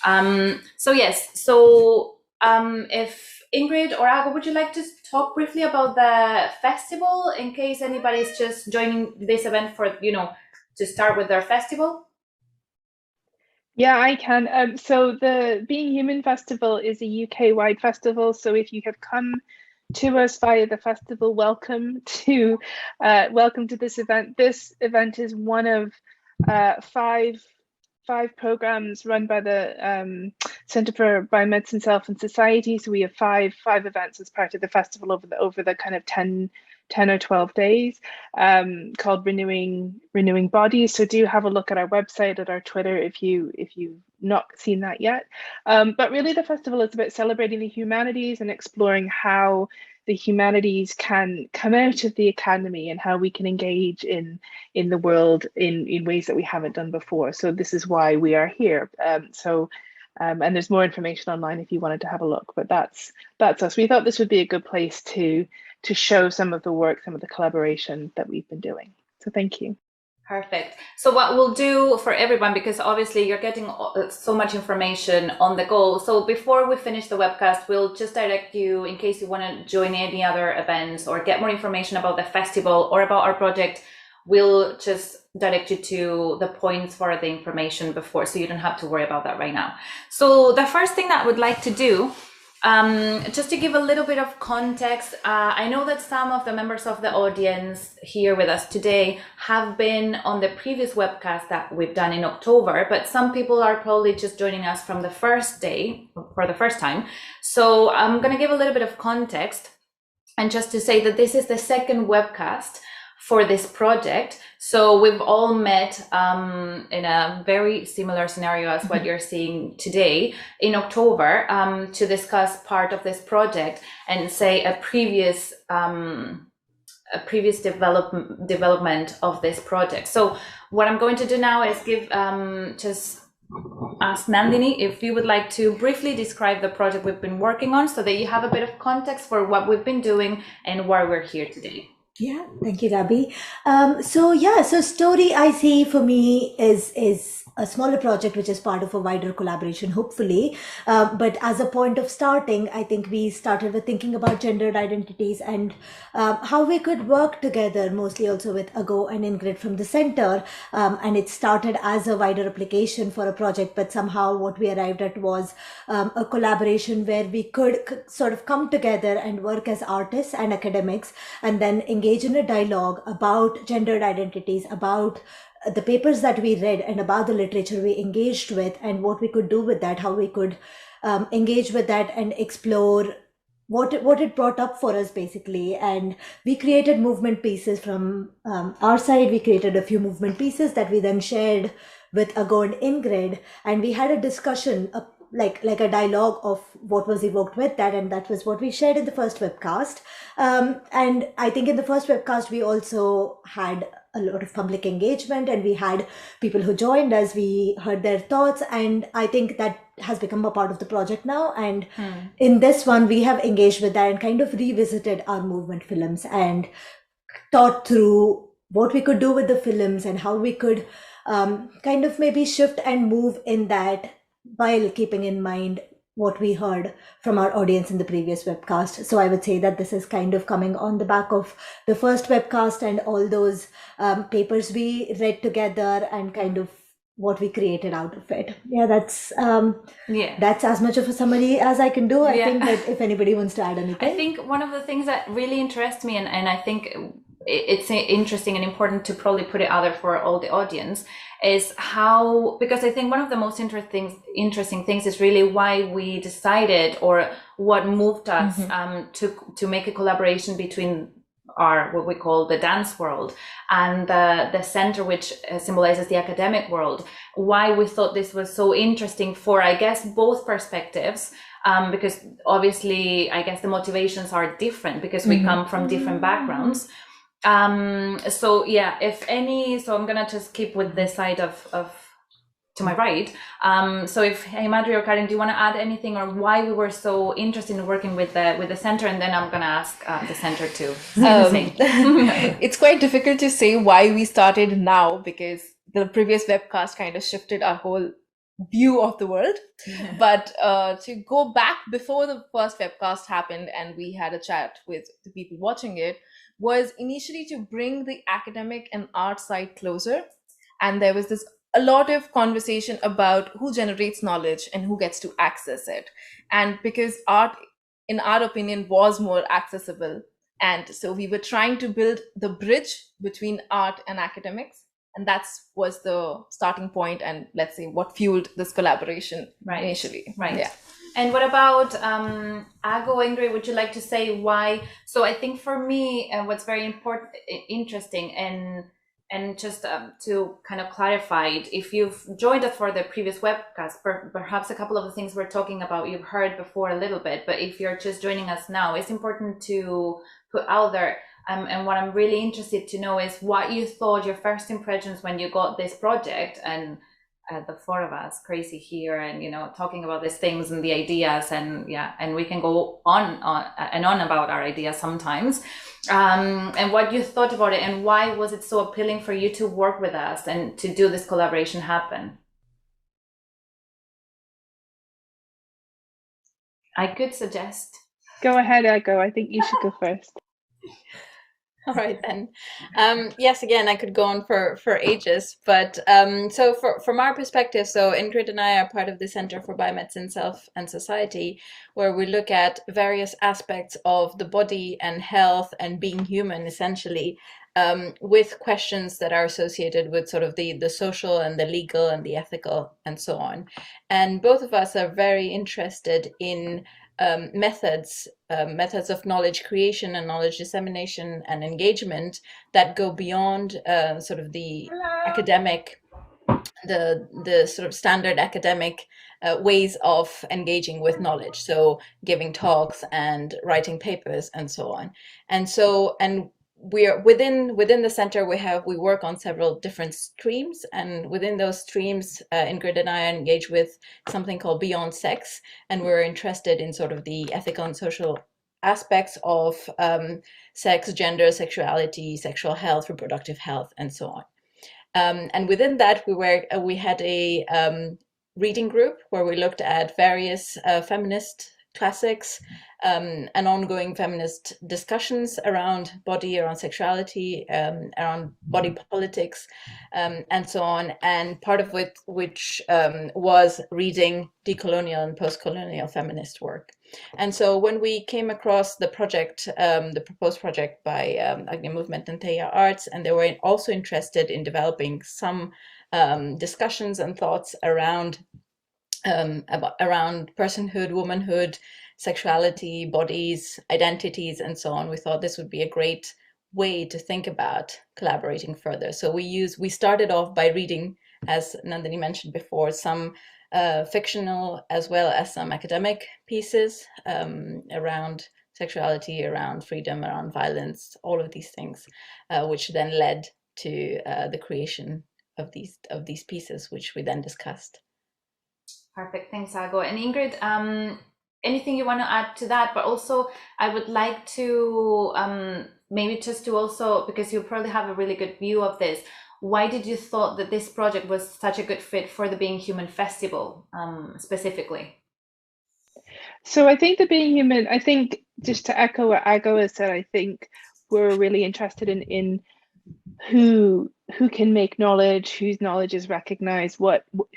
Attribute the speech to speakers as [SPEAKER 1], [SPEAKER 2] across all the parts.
[SPEAKER 1] So yes, so if Ingrid or Ago, would you like to talk briefly about the festival in case anybody's just joining this event for, to start with their festival?
[SPEAKER 2] Yeah, I can. So the Being Human Festival is a UK-wide festival. So if you have come to us via the festival, welcome to this event. This event is one of five programs run by the Centre for Biomedicine, Self and Society. So we have five events as part of the festival over the kind of 10 or 12 days, called renewing bodies. So do have a look at our website, at our Twitter, if you've not seen that yet. But really the festival is about celebrating the humanities and exploring how the humanities can come out of the academy and how we can engage in the world in ways that we haven't done before. So this is why we are here. And there's more information online if you wanted to have a look, but that's us. We thought this would be a good place to show some of the work, some of the collaboration that we've been doing. So thank you.
[SPEAKER 1] Perfect. So what we'll do for everyone, because obviously you're getting so much information on the go. So before we finish the webcast, we'll just direct you in case you want to join any other events or get more information about the festival or about our project. We'll just direct you to the points for the information before, so you don't have to worry about that right now. So the first thing that I would like to do, just to give a little bit of context, I know that some of the members of the audience here with us today have been on the previous webcast that we've done in October, but some people are probably just joining us from the first day for the first time. So I'm going to give a little bit of context, and just to say that this is the second webcast for this project. So we've all met in a very similar scenario as what you're seeing today in October, to discuss part of this project and say a previous development of this project. So what I'm going to do now is give just ask Nandini if you would like to briefly describe the project we've been working on, so that you have a bit of context for what we've been doing and why we're here today.
[SPEAKER 3] Yeah, thank you, Gabby. So Story I see for me is a smaller project which is part of a wider collaboration, hopefully. But as a point of starting, I think we started with thinking about gendered identities and how we could work together, mostly also with Ago and Ingrid from the center. And it started as a wider application for a project, but somehow what we arrived at was a collaboration where we could sort of come together and work as artists and academics, and then engage in a dialogue about gendered identities, about the papers that we read and about the literature we engaged with, and what we could do with that, how we could engage with that and explore what it brought up for us, basically. And we created movement pieces from our side. We created a few movement pieces that we then shared with Ago and Ingrid, and we had a discussion, like a dialogue of what was evoked with that, and that was what we shared in the first webcast. And I think in the first webcast we also had a lot of public engagement, and we had people who joined us, we heard their thoughts, and I think that has become a part of the project now. And in this one we have engaged with that and kind of revisited our movement films and thought through what we could do with the films and how we could kind of maybe shift and move in that, while keeping in mind what we heard from our audience in the previous webcast. So I would say that this is kind of coming on the back of the first webcast and all those papers we read together and kind of what we created out of it. Yeah, that's as much of a summary as I can do. I think that if anybody wants to add anything.
[SPEAKER 1] I think one of the things that really interests me, and I think it's interesting and important to probably put it out there for all the audience, is how, because I think one of the most interesting things is really why we decided, or what moved us to make a collaboration between our, what we call the dance world, and the center, which symbolizes the academic world. Why we thought this was so interesting for, I guess, both perspectives, because obviously I guess the motivations are different because we come from different backgrounds. So yeah, so I'm gonna just keep with this side of to my right. So if Himadri or Karin, do you want to add anything, or why we were so interested in working with the center? And then I'm gonna ask the center to say.
[SPEAKER 4] It's quite difficult to say why we started now, because the previous webcast kind of shifted our whole view of the world. But to go back before the first webcast happened and we had a chat with the people watching it, was initially to bring the academic and art side closer. And there was this a lot of conversation about who generates knowledge and who gets to access it. And because art, in our opinion, was more accessible, and so we were trying to build the bridge between art and academics, and that's was the starting point, and let's say what fueled this collaboration initially.
[SPEAKER 1] Right.
[SPEAKER 4] Yeah.
[SPEAKER 1] And what about Ago, Ingrid? Would you like to say why? So I think for me, what's very important, interesting, and just to kind of clarify it, if you've joined us for the previous webcast, perhaps a couple of the things we're talking about you've heard before a little bit, but if you're just joining us now, it's important to put out there. And what I'm really interested to know is what you thought, your first impressions when you got this project, and the four of us crazy here, and talking about these things and the ideas, and we can go on and on about our ideas sometimes, and what you thought about it, and why was it so appealing for you to work with us and to do this collaboration happen. I could suggest.
[SPEAKER 2] Go ahead, Ego. I think you should go first.
[SPEAKER 4] All right then. Yes, again, I could go on for ages, but so from our perspective, so Ingrid and I are part of the Center for Biomedicine, Self and Society, where we look at various aspects of the body and health and being human, essentially, with questions that are associated with sort of the social and the legal and the ethical and so on. And both of us are very interested in methods of knowledge creation and knowledge dissemination and engagement that go beyond sort of the academic, the sort of standard academic ways of engaging with knowledge, so giving talks and writing papers and so on. And we're within the center, we work on several different streams, and within those streams, Ingrid and I are engaged with something called Beyond Sex, and we're interested in sort of the ethical and social aspects of sex, gender, sexuality, sexual health, reproductive health, and so on. And within that, we had a reading group where we looked at various feminist classics and ongoing feminist discussions around body, around sexuality, around body politics, and so on. And part of which was reading decolonial and post-colonial feminist work. And so when we came across the project, the proposed project by Agni Movement and Theia Arts, and they were also interested in developing some discussions and thoughts around personhood, womanhood, sexuality, bodies, identities, and so on, we thought this would be a great way to think about collaborating further. So we started off by reading, as Nandini mentioned before, some fictional as well as some academic pieces around sexuality, around freedom, around violence, all of these things, which then led to the creation of these pieces, which we then discussed.
[SPEAKER 1] Perfect, thanks, Ago. And Ingrid, anything you want to add to that? But also, I would like to maybe just to also, because you probably have a really good view of this, why did you thought that this project was such a good fit for the Being Human Festival specifically?
[SPEAKER 2] So I think the Being Human, I think just to echo what Ago has said, I think we're really interested in who can make knowledge, whose knowledge is recognized,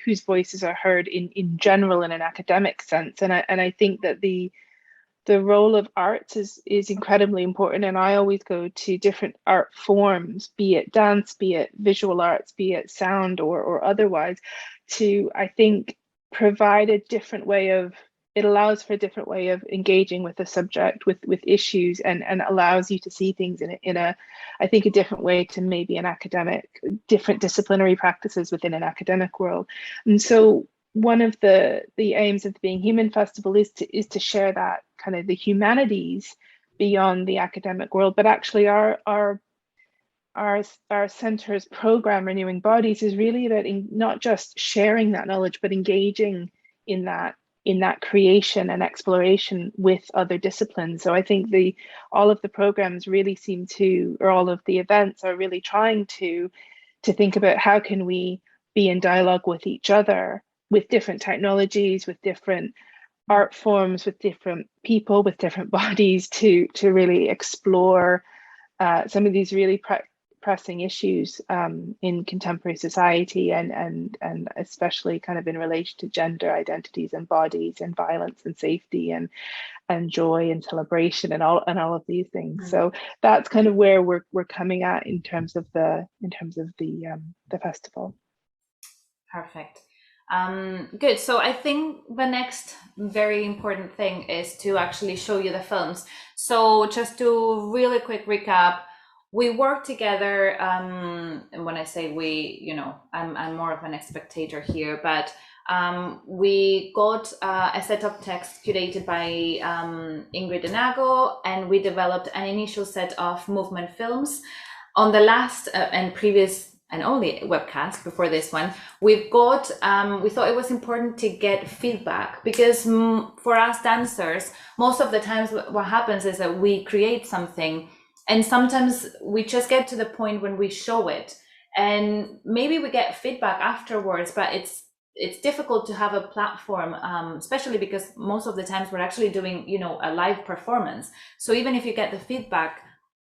[SPEAKER 2] whose voices are heard in general in an academic sense. And I think that the role of arts is incredibly important. And I always go to different art forms, be it dance, be it visual arts, be it sound or otherwise, to, I think, provide a different way of, it allows for a different way of engaging with a subject, with issues, and allows you to see things in a I think a different way to maybe an academic, different disciplinary practices within an academic world. And so one of the aims of the Being Human Festival is to share that kind of the humanities beyond the academic world. But actually our center's program, Renewing Bodies, is really about not just sharing that knowledge, but engaging in that creation and exploration with other disciplines. So I think all of the programs really seem to, or all of the events are really trying to think about how can we be in dialogue with each other with different technologies, with different art forms, with different people, with different bodies to really explore some of these really pressing issues in contemporary society, and especially kind of in relation to gender identities and bodies and violence and safety and joy and celebration and all of these things. So that's kind of where we're coming at in terms of the festival.
[SPEAKER 1] Perfect. Good. So I think the next very important thing is to actually show you the films. So just to really quick recap, we work together. And when I say we, you know, I'm more of an spectator here, but we got a set of texts curated by Ingrid Enago, and we developed an initial set of movement films. On the last and previous and only webcast before this one, we've got, we thought it was important to get feedback, because for us dancers, most of the times what happens is that we create something and sometimes we just get to the point when we show it and maybe we get feedback afterwards, but it's difficult to have a platform, especially because most of the times we're actually doing, you know, a live performance. So even if you get the feedback,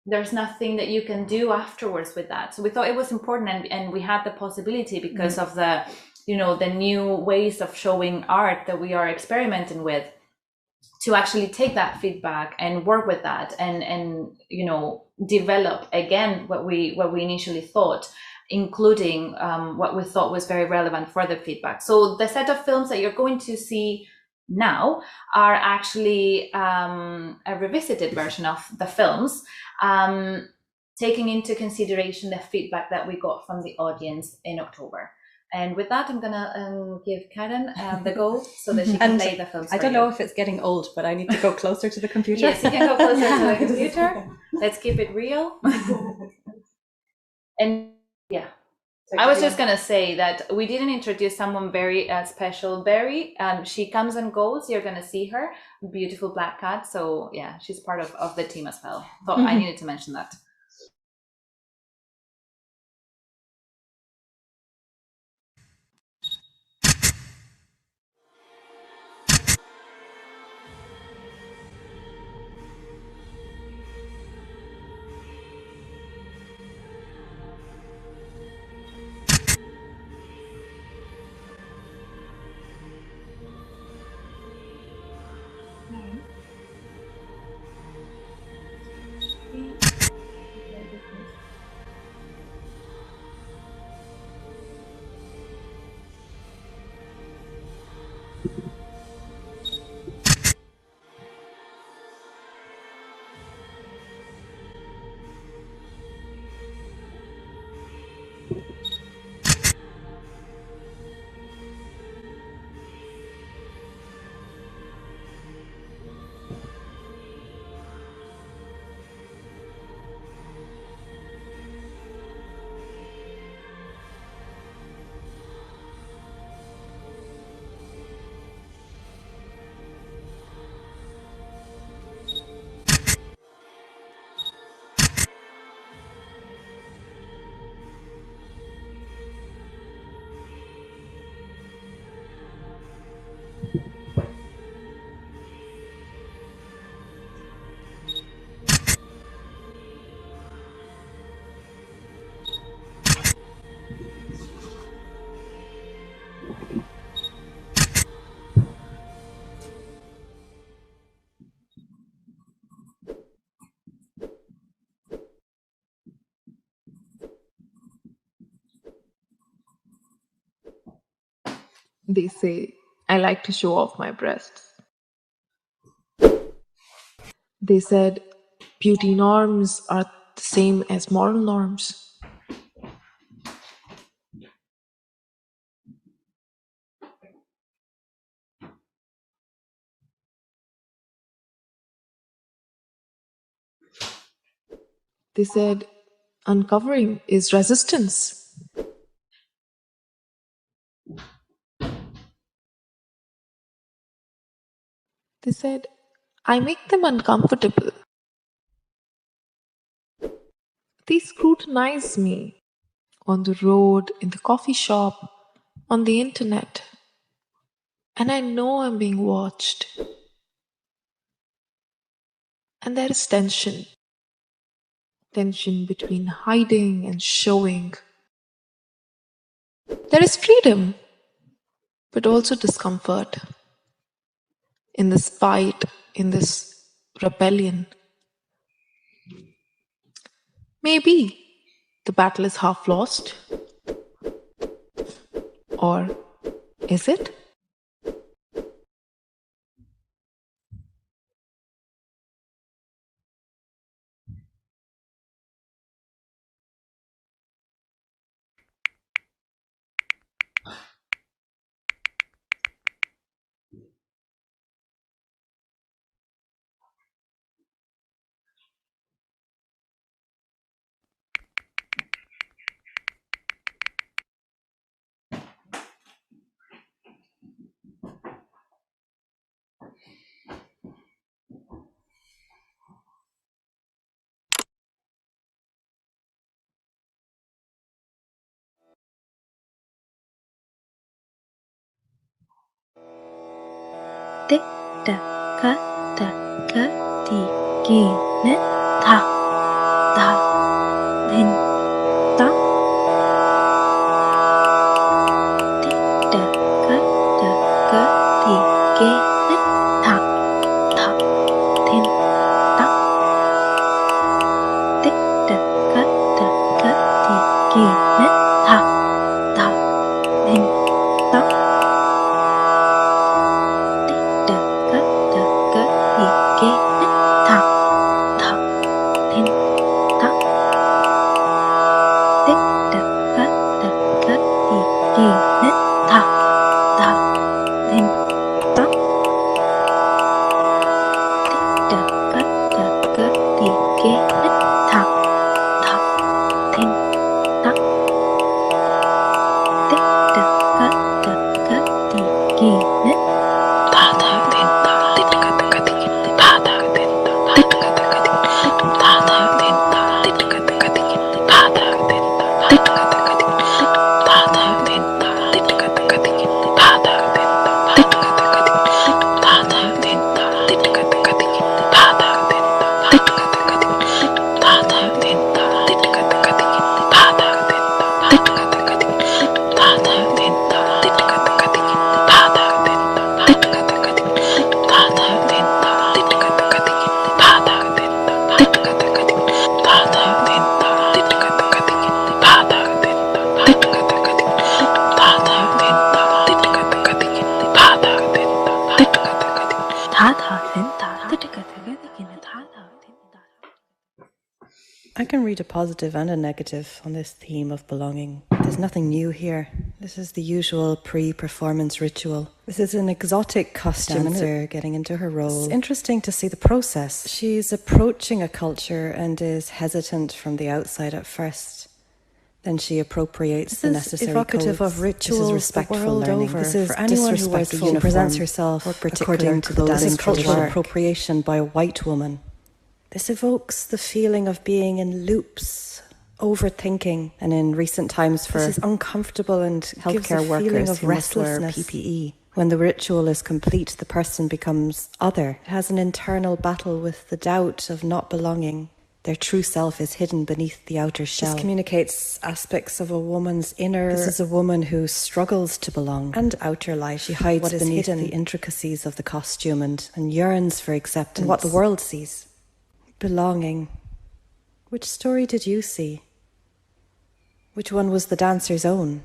[SPEAKER 1] there's nothing that you can do afterwards with that. So we thought it was important, and we had the possibility because of the, you know, the new ways of showing art that we are experimenting with, to actually take that feedback and work with that and you know, develop again what we initially thought, including what we thought was very relevant for the feedback. So the set of films that you're going to see now are actually a revisited version of the films, taking into consideration the feedback that we got from the audience in October. And with that, I'm gonna give Karen the go so that she can play the films.
[SPEAKER 5] I don't know if it's getting old, but I need to go closer to the computer.
[SPEAKER 1] Yes, you can go closer to the computer. Let's keep it real. And yeah, I was just gonna say that we didn't introduce someone very special. Barry, she comes and goes. You're gonna see her, beautiful black cat. So yeah, she's part of the team as well. Thought I needed to mention that.
[SPEAKER 6] They say I like to show off my breasts. They said beauty norms are the same as moral norms. They said uncovering is resistance. They said I make them uncomfortable. They scrutinize me on the road, in the coffee shop, on the internet. And I know I'm being watched. And there is tension. Tension between hiding and showing. There is freedom, but also discomfort. In this fight, in this rebellion. Maybe the battle is half lost. Or is it?
[SPEAKER 7] Tick tack, cut tack, cut thì kỳ nết thạc thạc lên tóc. Tick tack, cut tack, cut thì kỳ nết thạc thạc lên tóc. Tick tack, cut tack, cut thì kỳ nết thạc thạc lên tóc.
[SPEAKER 8] I can read a positive and a negative on this theme of belonging. There's nothing new here. This is the usual pre-performance ritual. This is an exotic costume dancer getting into her role. It's interesting to see the process. She's approaching a culture and is hesitant from the outside at first. Then she appropriates the necessary evocative codes. Of rituals. This is respectful the world learning. Over. This is for anyone who wears a uniform, presents herself according to the this is cultural appropriation by a white woman. This evokes the feeling of being in loops, overthinking, and in recent times for this is uncomfortable and healthcare workers of restlessness. Wear PPE. When the ritual is complete, the person becomes other. It has an internal battle with the doubt of not belonging. Their true self is hidden beneath the outer shell. This communicates aspects of a woman's inner. This is a woman who struggles to belong and outer life. She hides what is beneath the intricacies of the costume and yearns for acceptance. And what the world sees. Belonging. Which story did you see? Which one was the dancer's own?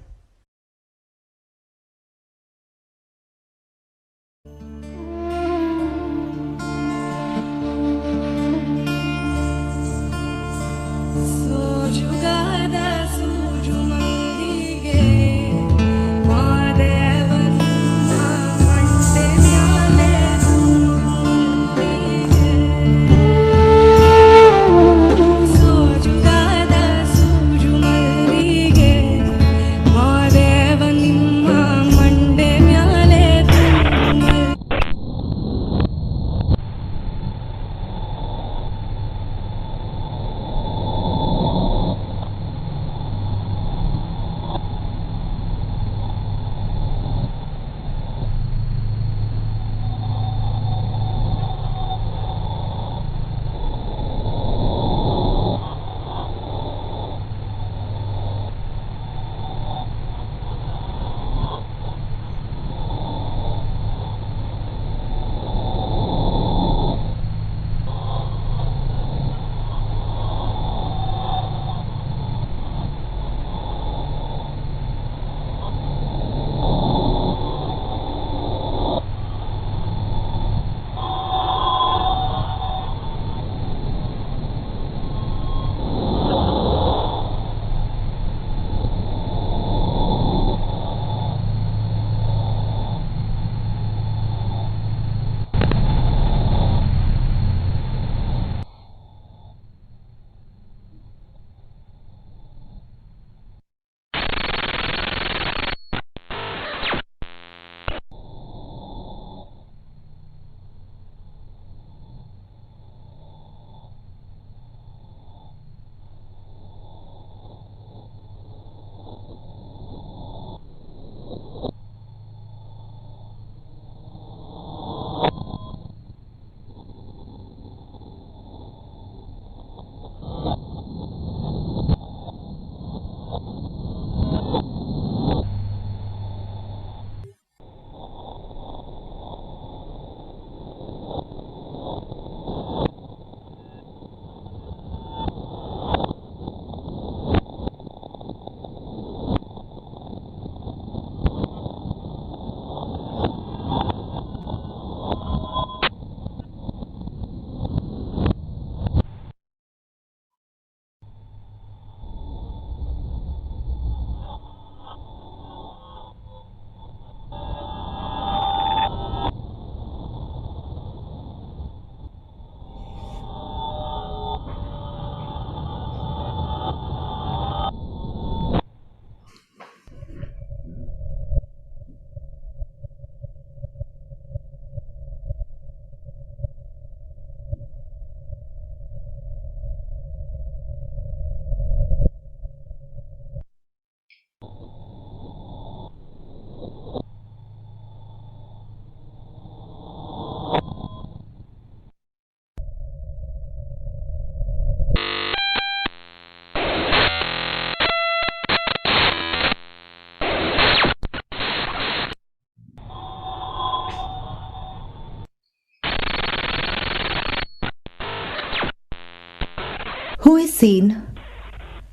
[SPEAKER 3] Who is seen?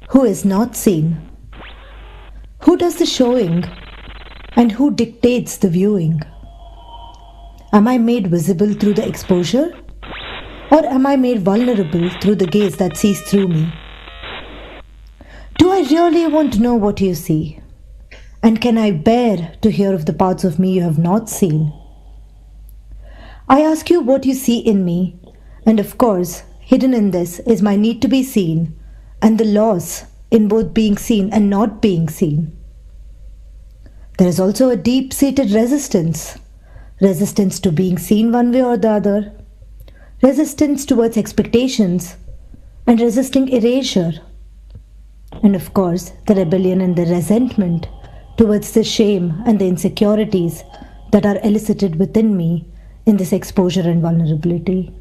[SPEAKER 3] Who is not seen? Who does the showing? And who dictates the viewing? Am I made visible through the exposure? Or am I made vulnerable through the gaze that sees through me? Do I really want to know what you see? And can I bear to hear of the parts of me you have not seen? I ask you what you see in me, and of course, hidden in this is my need to be seen, and the loss in both being seen and not being seen. There is also a deep-seated resistance to being seen one way or the other, resistance towards expectations, and resisting erasure. And of course, the rebellion and the resentment towards the shame and the insecurities that are elicited within me in this exposure and vulnerability.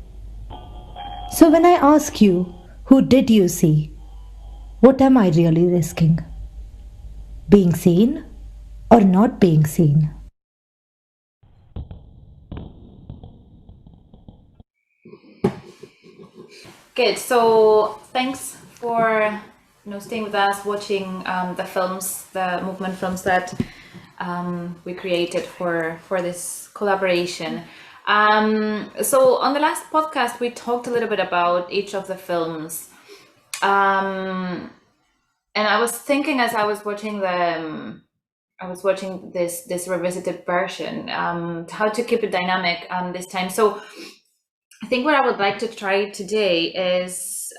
[SPEAKER 3] So when I ask you, who did you see? What am I really risking? Being seen or not being seen?
[SPEAKER 1] Good. So thanks for staying with us, watching the films, the movement films that we created for this collaboration. So on the last podcast, we talked a little bit about each of the films, and I was thinking as I was watching this revisited version, how to keep it dynamic this time. So I think what I would like to try today is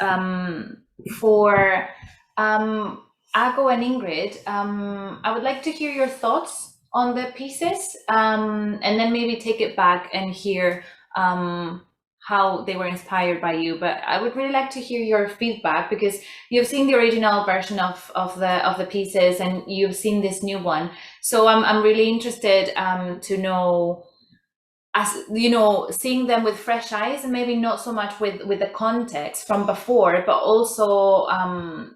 [SPEAKER 1] for Ago and Ingrid, I would like to hear your thoughts on the pieces, and then maybe take it back and hear how they were inspired by you. But I would really like to hear your feedback, because you've seen the original version of the pieces and you've seen this new one. So I'm really interested to know, as you know, seeing them with fresh eyes, and maybe not so much with the context from before, but also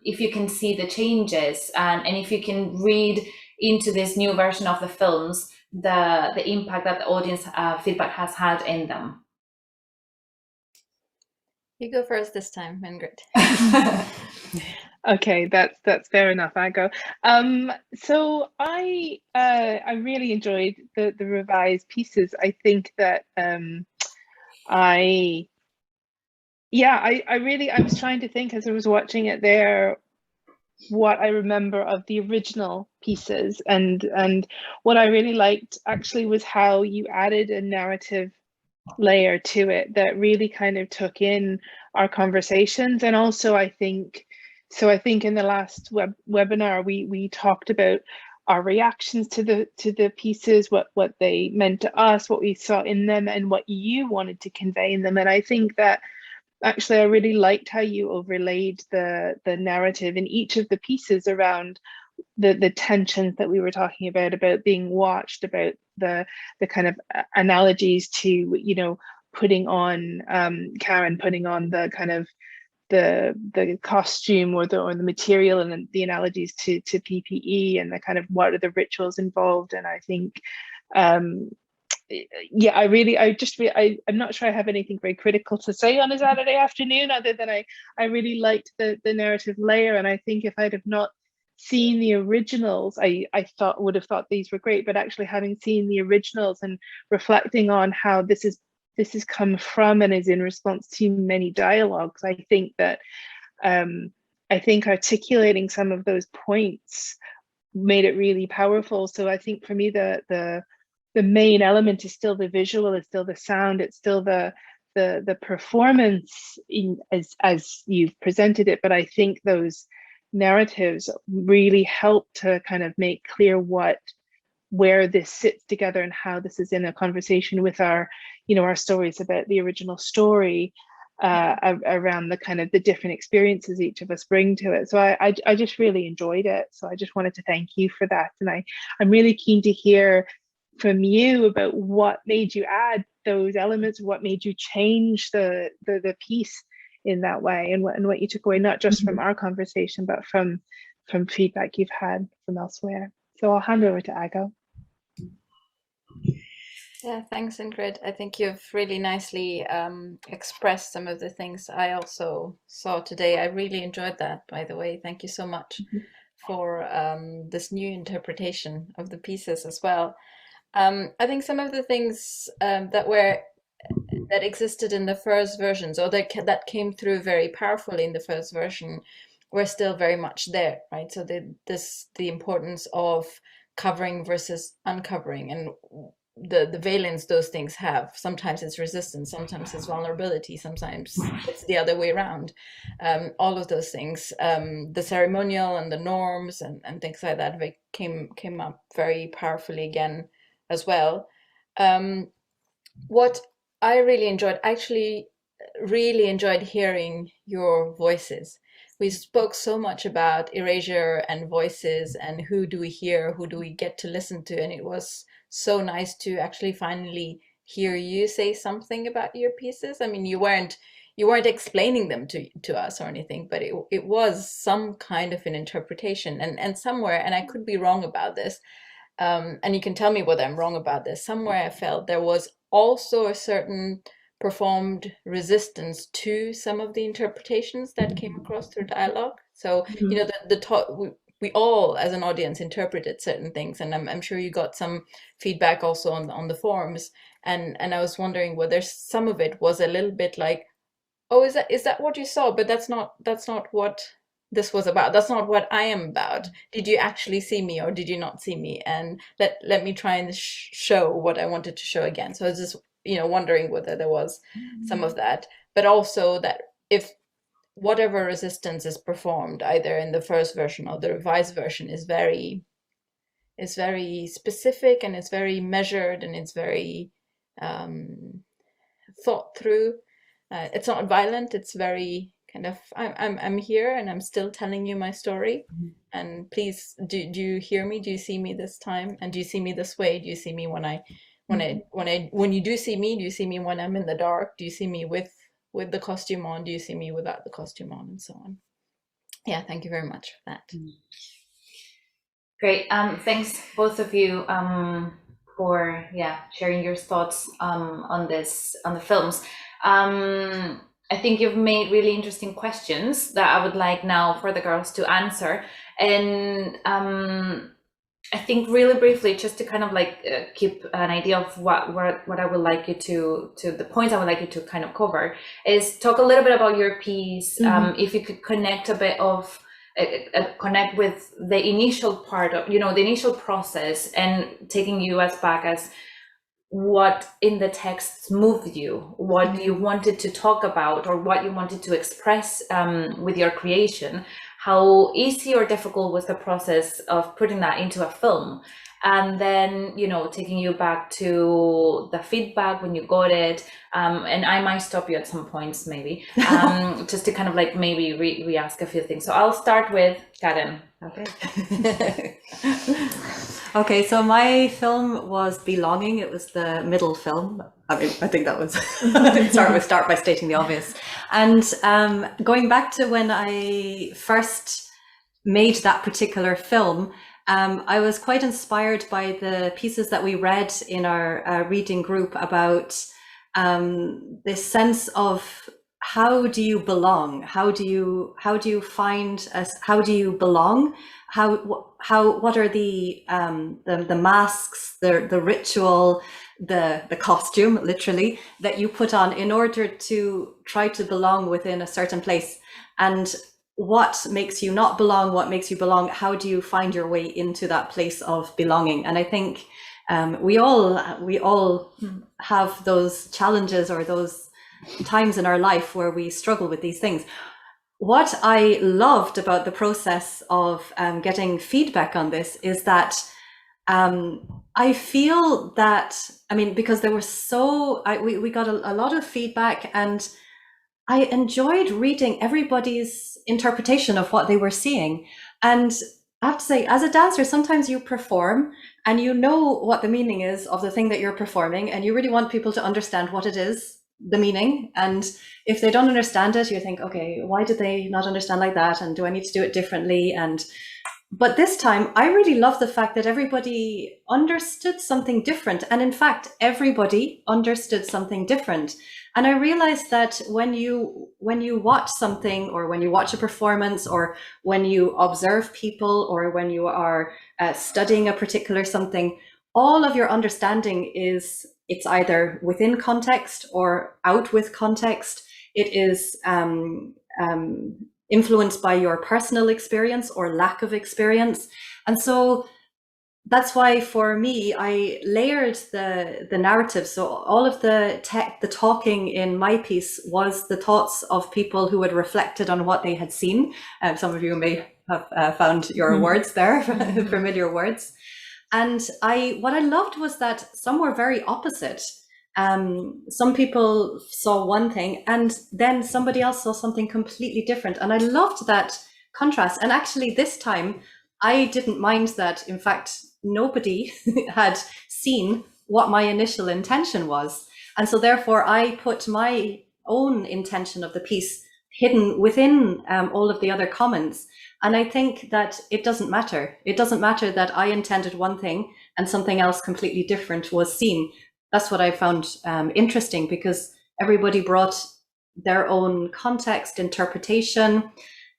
[SPEAKER 1] if you can see the changes, and if you can read into this new version of the films the impact that the audience feedback has had in them.
[SPEAKER 4] You go first this time, Ingrid.
[SPEAKER 2] Okay, that's fair enough. I go. So I really enjoyed the revised pieces. I think that I was trying to think as I was watching it there what I remember of the original pieces, and what I really liked actually was how you added a narrative layer to it that really kind of took in our conversations. And also I think in the last webinar we talked about our reactions to the pieces, what they meant to us, what we saw in them, and what you wanted to convey in them. And I think that actually I really liked how you overlaid the narrative in each of the pieces around the tensions that we were talking about being watched, about the kind of analogies to, you know, putting on Karen putting on the kind of the costume or the material, and the analogies to PPE, and the kind of what are the rituals involved. And I think yeah, I'm not sure I have anything very critical to say on a Saturday afternoon, other than I really liked the narrative layer. And I think if I'd have not seen the originals, I would have thought these were great. But actually having seen the originals and reflecting on how this has come from and is in response to many dialogues, I think that I think articulating some of those points made it really powerful. So I think for me the main element is still the visual, it's still the sound, it's still the performance as you've presented it. But I think those narratives really help to kind of make clear where this sits together, and how this is in a conversation with our stories about the original story, around the kind of the different experiences each of us bring to it. So I just really enjoyed it. So I just wanted to thank you for that. And I'm really keen to hear from you about what made you add those elements, what made you change the piece in that way, and what you took away, not just from our conversation, but from feedback you've had from elsewhere. So I'll hand over to Ago.
[SPEAKER 4] Yeah, thanks, Ingrid. I think you've really nicely expressed some of the things I also saw today. I really enjoyed that, by the way. Thank you so much for this new interpretation of the pieces as well. I think some of the things that existed in the first versions, or that came through very powerfully in the first version, were still very much there, right? So the importance of covering versus uncovering, and the valence those things have. Sometimes it's resistance, sometimes it's vulnerability, sometimes it's the other way around. All of those things, the ceremonial and the norms and things like that, came up very powerfully again as well. What I actually really enjoyed hearing your voices. We spoke so much about erasure and voices and who do we hear, who do we get to listen to, and it was so nice to actually finally hear you say something about your pieces. I mean, you weren't explaining them to us or anything, but it was some kind of an interpretation, and somewhere, and I could be wrong about this, and you can tell me whether I'm wrong about this, somewhere I felt there was also a certain performed resistance to some of the interpretations that came across through dialogue. So, we all as an audience interpreted certain things, and I'm sure you got some feedback also on the forums, and I was wondering whether some of it was a little bit like, oh, is that what you saw? But that's not what this was about. That's not what I am about. Did you actually see me, or did you not see me? And let me try and show what I wanted to show again. So I was just wondering whether there was some of that, but also that if whatever resistance is performed either in the first version or the revised version is very specific, and it's very measured, and it's very thought through. It's not violent. It's very kind of, I'm here and I'm still telling you my story. And please, do you hear me? Do you see me this time? And do you see me this way? Do you see me when you do see me? Do you see me when I'm in the dark? Do you see me with the costume on? Do you see me without the costume on? And so on. Yeah, thank you very much for that.
[SPEAKER 1] Great. Thanks both of you for sharing your thoughts on the films. I think you've made really interesting questions that I would like now for the girls to answer. And I think really briefly, just to kind of like keep an idea of what I would like you to the points I would like you to kind of cover, is talk a little bit about your piece. If you could connect a bit of connect with the initial part of, the initial process, and taking you as back as what in the text moved you, what you wanted to talk about, or what you wanted to express with your creation. How easy or difficult was the process of putting that into a film? And then, taking you back to the feedback when you got it. And I might stop you at some points, maybe, just to kind of like maybe re-ask a few things. So I'll start with Karen.
[SPEAKER 5] Okay. Okay, so my film was Belonging. It was the middle film. I mean, I think that was start by stating the obvious. And going back to when I first made that particular film, I was quite inspired by the pieces that we read in our reading group about this sense of how do you belong? How do you find us? How do you belong? What are the masks, the ritual, the costume, literally, that you put on in order to try to belong within a certain place? And what makes you not belong? What makes you belong? How do you find your way into that place of belonging? And I think we all have those challenges or those times in our life where we struggle with these things. What I loved about the process of getting feedback on this is that I feel that, I mean, because there were we got a lot of feedback, and I enjoyed reading everybody's interpretation of what they were seeing. And I have to say, as a dancer, sometimes you perform and you know what the meaning is of the thing that you're performing, and you really want people to understand what it is, the meaning. And if they don't understand it, you think, okay, why did they not understand like that? And do I need to do it differently? And But this time, I really love the fact that everybody understood something different. And in fact, everybody understood something different. And I realized that when you watch something, or when you watch a performance, or when you observe people, or when you are studying a particular something, all of your understanding it's either within context or out with context. It is influenced by your personal experience or lack of experience. And so that's why for me, I layered the narrative. So all of the talking in my piece was the thoughts of people who had reflected on what they had seen. Some of you may have found your words there, familiar words. And what I loved was that some were very opposite. Some people saw one thing, and then somebody else saw something completely different. And I loved that contrast. And actually this time, I didn't mind that. In fact, nobody had seen what my initial intention was. And so therefore, I put my own intention of the piece hidden within all of the other comments. And I think that it doesn't matter. It doesn't matter that I intended one thing and something else completely different was seen. That's what I found interesting, because everybody brought their own context, interpretation.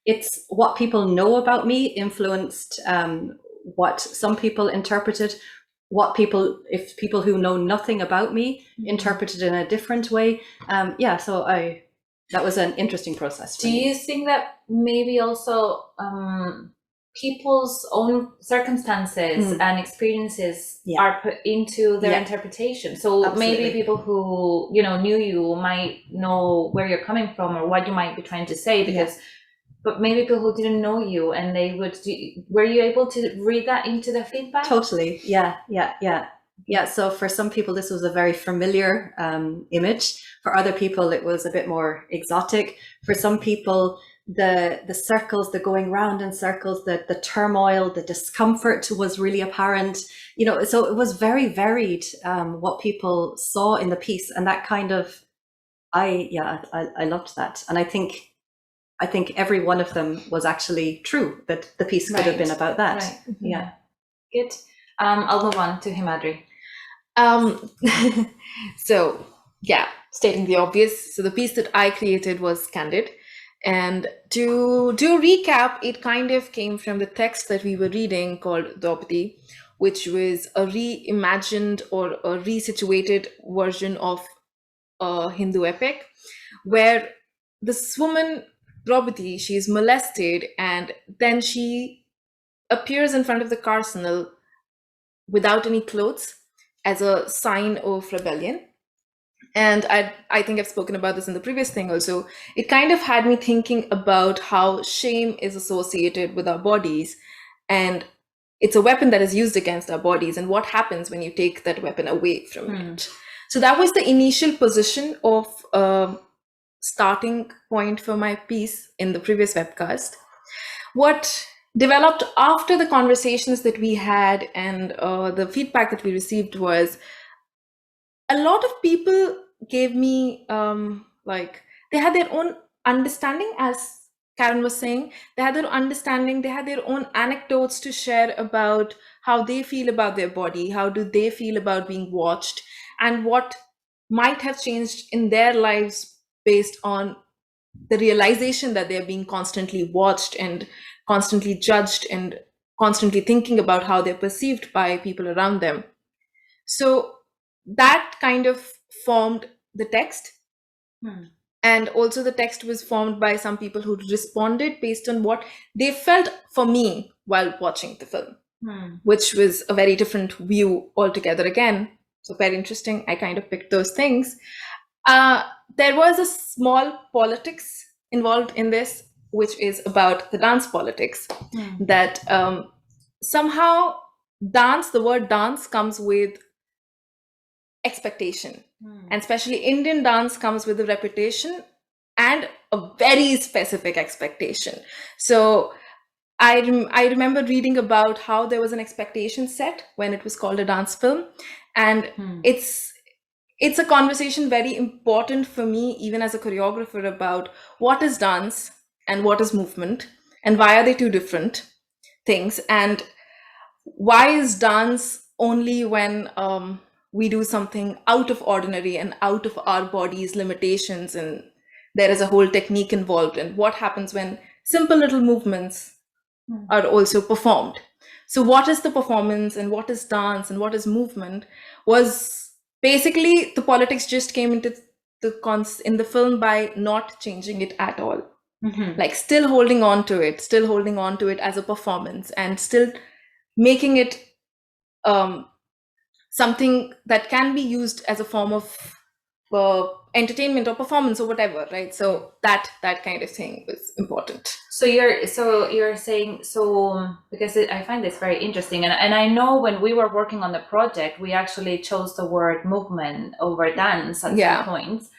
[SPEAKER 5] It's what people know about me influenced what some people interpreted, if people who know nothing about me interpreted in a different way. So that was an interesting process.
[SPEAKER 1] Do you think that maybe also people's own circumstances and experiences are put into their interpretation? So
[SPEAKER 5] Absolutely.
[SPEAKER 1] maybe people who knew you might know where you're coming from or what you might be trying to say, because but maybe people who didn't know you, and were you able to read that into their feedback?
[SPEAKER 5] Totally. Yeah. So for some people, this was a very familiar image. For other people, it was a bit more exotic. For some people, the circles, the going round in circles, the turmoil, the discomfort was really apparent. So it was very varied what people saw in the piece, and that kind of, I loved that, and I think every one of them was actually true. That the piece could have been about that.
[SPEAKER 1] Right.
[SPEAKER 5] Yeah.
[SPEAKER 1] Good. I'll move on to Himadri.
[SPEAKER 9] So yeah, stating the obvious. So the piece that I created was Candid. And to recap, it kind of came from the text that we were reading called Abruptly, which was a reimagined or a resituated version of a Hindu epic, where this woman, Draupadi, she is molested, and then she appears in front of the Carcinal without any clothes as a sign of rebellion. And I think I've spoken about this in the previous thing also. It kind of had me thinking about how shame is associated with our bodies, and it's a weapon that is used against our bodies, and what happens when you take that weapon away from it. So that was the initial position of starting point for my piece in the previous webcast. What developed after the conversations that we had and the feedback that we received was a lot of people gave me they had their own understanding, as Karen was saying. They had their understanding, they had their own anecdotes to share about how they feel about their body, how do they feel about being watched, and what might have changed in their lives based on the realization that they're being constantly watched and constantly judged and constantly thinking about how they're perceived by people around them. So that kind of formed the text. And also the text was formed by some people who responded based on what they felt for me while watching the film, which was a very different view altogether again. So very interesting. I kind of picked those things. There was a small politics involved in this, which is about the dance politics, that somehow the word dance comes with expectation, and especially Indian dance comes with a reputation and a very specific expectation. So I remember reading about how there was an expectation set when it was called a dance film, and it's a conversation very important for me, even as a choreographer, about what is dance and what is movement, and why are they two different things. And why is dance only when we do something out of ordinary and out of our body's limitations, and there is a whole technique involved? And what happens when simple little movements are also performed? So what is the performance and what is dance and what is movement was basically the politics just came into in the film by not changing it at all. Like still holding on to it as a performance, and still making it something that can be used as a form of entertainment or performance or whatever, right? So that kind of thing was important.
[SPEAKER 1] So you're saying, because I find this very interesting, and I know when we were working on the project, we actually chose the word movement over dance at some points.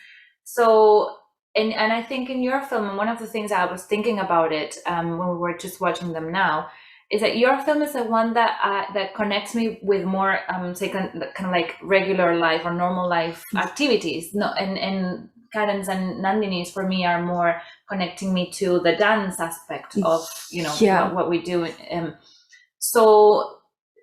[SPEAKER 1] So and I think in your film, and one of the things I was thinking about it when we were just watching them now, is that your film is the one that connects me with more say kind of like regular life or normal life activities. No, and Karen's and Nandini's for me are more connecting me to the dance aspect of what we do. So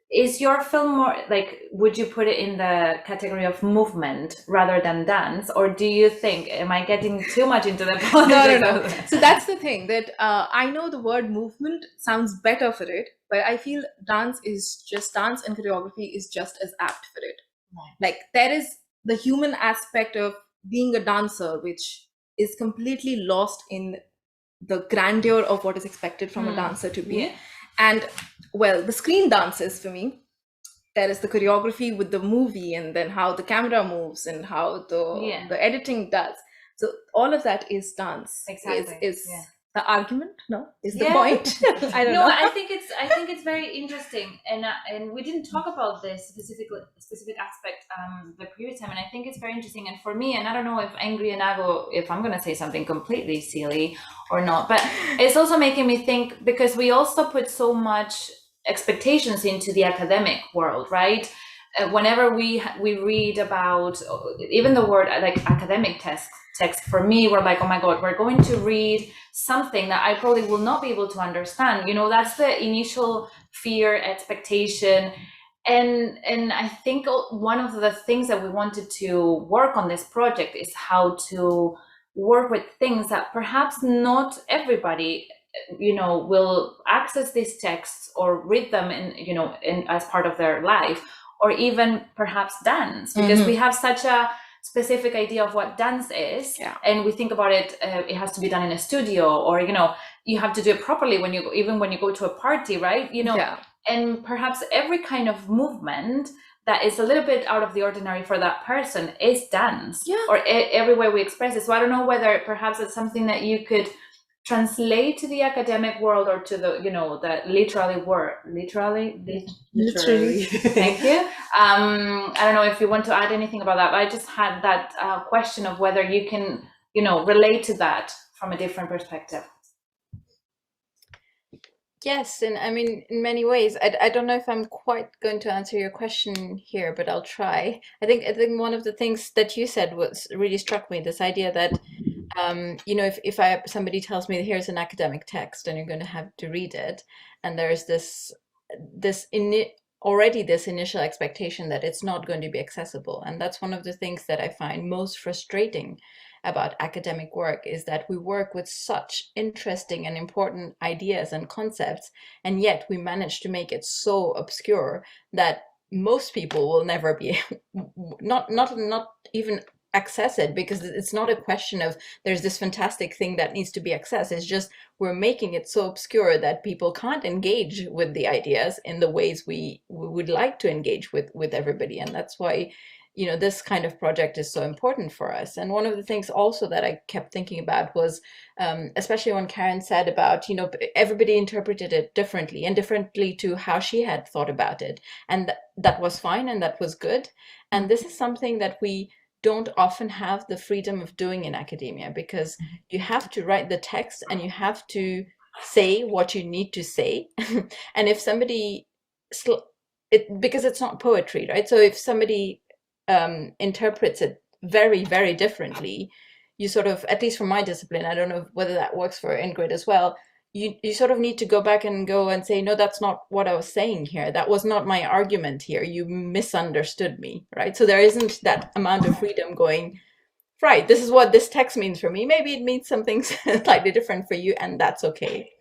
[SPEAKER 1] is your film more like, would you put it in the category of movement rather than dance, or do you think, am I getting too much into the politics?
[SPEAKER 9] No. So that's the thing, that I know the word movement sounds better for it, but I feel dance and choreography is just as apt for it. Like there is the human aspect of being a dancer, which is completely lost in the grandeur of what is expected from a dancer to be. And well, the screen dances for me, there is the choreography with the movie, and then how the camera moves and how the editing does. So all of that is dance.
[SPEAKER 1] Exactly.
[SPEAKER 9] Is the argument? No, is the point? I don't know.
[SPEAKER 1] I think it's very interesting, and we didn't talk about this specific aspect the previous time, and I think it's very interesting. And for me, and I don't know if Angry and Ago, if I'm gonna say something completely silly or not, but it's also making me think, because we also put so much expectations into the academic world, right? Whenever we read about even the word like academic text for me, we're like, oh my god, we're going to read something that I probably will not be able to understand. That's the initial fear, expectation. And I think one of the things that we wanted to work on this project is how to work with things that perhaps not everybody will access these texts or read them in as part of their life, or even perhaps dance, because we have such a specific idea of what dance is, and we think about it, it has to be done in a studio, or you have to do it properly when you go to a party, right? And perhaps every kind of movement that is a little bit out of the ordinary for that person is dance, or every way we express it. So I don't know whether perhaps it's something that you could translate to the academic world, or to the the literally thank you. I don't know if you want to add anything about that, but I just had that question of whether you can relate to that from a different perspective.
[SPEAKER 4] Yes, and I mean, in many ways, I don't know if I'm quite going to answer your question here, but I'll try. I think one of the things that you said really struck me, this idea that if somebody tells me here's an academic text and you're going to have to read it, and there's this initial expectation that it's not going to be accessible. And that's one of the things that I find most frustrating about academic work, is that we work with such interesting and important ideas and concepts, and yet we manage to make it so obscure that most people will never be not even access it, because it's not a question of there's this fantastic thing that needs to be accessed. It's just we're making it so obscure that people can't engage with the ideas in the ways we would like to engage with everybody. And that's why this kind of project is so important for us. And one of the things also that I kept thinking about was especially when Karen said about everybody interpreted it differently, and differently to how she had thought about it, and that was fine, and that was good. And this is something that we don't often have the freedom of doing in academia, because you have to write the text and you have to say what you need to say. And if somebody because it's not poetry, right? So if somebody interprets it very, very differently, you sort of, at least for my discipline, I don't know whether that works for Ingrid as well, you sort of need to go back and go and say, no, that's not what I was saying here. That was not my argument here. You misunderstood me, right? So there isn't that amount of freedom going, right, this is what this text means for me. Maybe it means something slightly different for you, and that's okay.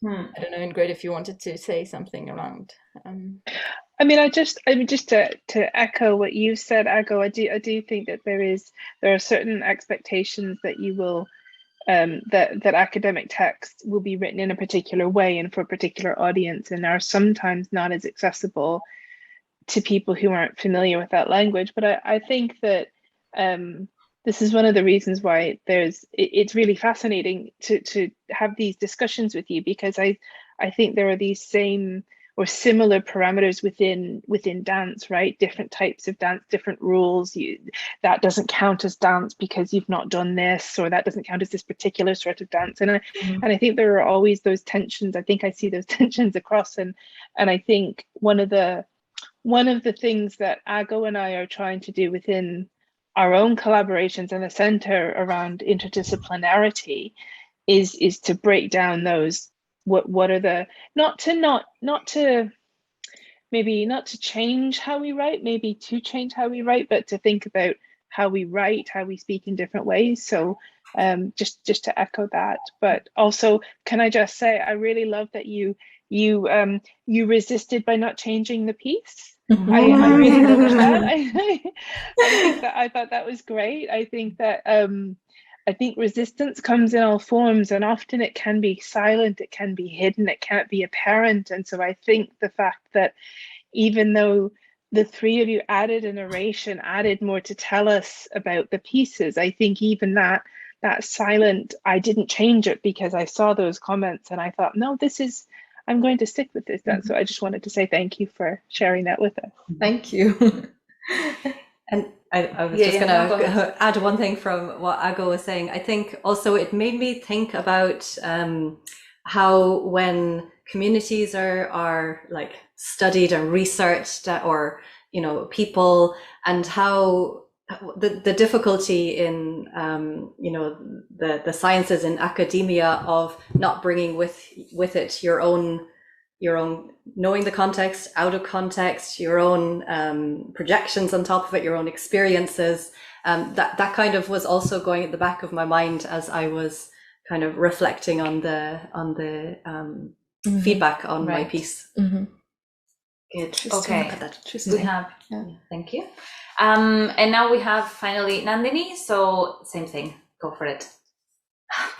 [SPEAKER 4] I don't know, Ingrid, if you wanted to say something around.
[SPEAKER 2] I mean, just to echo what you said, Ago, I do think that there are certain expectations that you will that academic texts will be written in a particular way and for a particular audience, and are sometimes not as accessible to people who aren't familiar with that language. But I think that this is one of the reasons why it's really fascinating to have these discussions with you, because I think there are these same or similar parameters within dance, right? Different types of dance, different rules. That doesn't count as dance because you've not done this, or that doesn't count as this particular sort of dance. And I think there are always those tensions. I think I see those tensions across, and I think one of the things that Ago and I are trying to do within our own collaborations in the center around interdisciplinarity is to break down those what are the not to change how we write, maybe to change how we write, but to think about how we write, how we speak in different ways. So just to echo that. But also, can I just say, I really love that you resisted by not changing the piece. I really loved that. I thought that was great. I think that I think resistance comes in all forms, and often it can be silent, it can be hidden, it can't be apparent. And so I think the fact that even though the three of you added a narration, added more to tell us about the pieces, I think even that silent, I didn't change it because I saw those comments and I thought, no, I'm going to stick with this. So I just wanted to say thank you for sharing that with us.
[SPEAKER 9] Thank you.
[SPEAKER 5] And I was just going to add one thing from what Ago was saying. I think also it made me think about how when communities are like studied and researched, or people, and how the difficulty in the sciences in academia of not bringing with it your own knowing the context, out of context, your own projections on top of it, your own experiences. That kind of was also going at the back of my mind as I was kind of reflecting on the feedback on my piece.
[SPEAKER 1] Good. Okay. We have. Thank you. And now we have finally Nandini. So same thing. Go for it.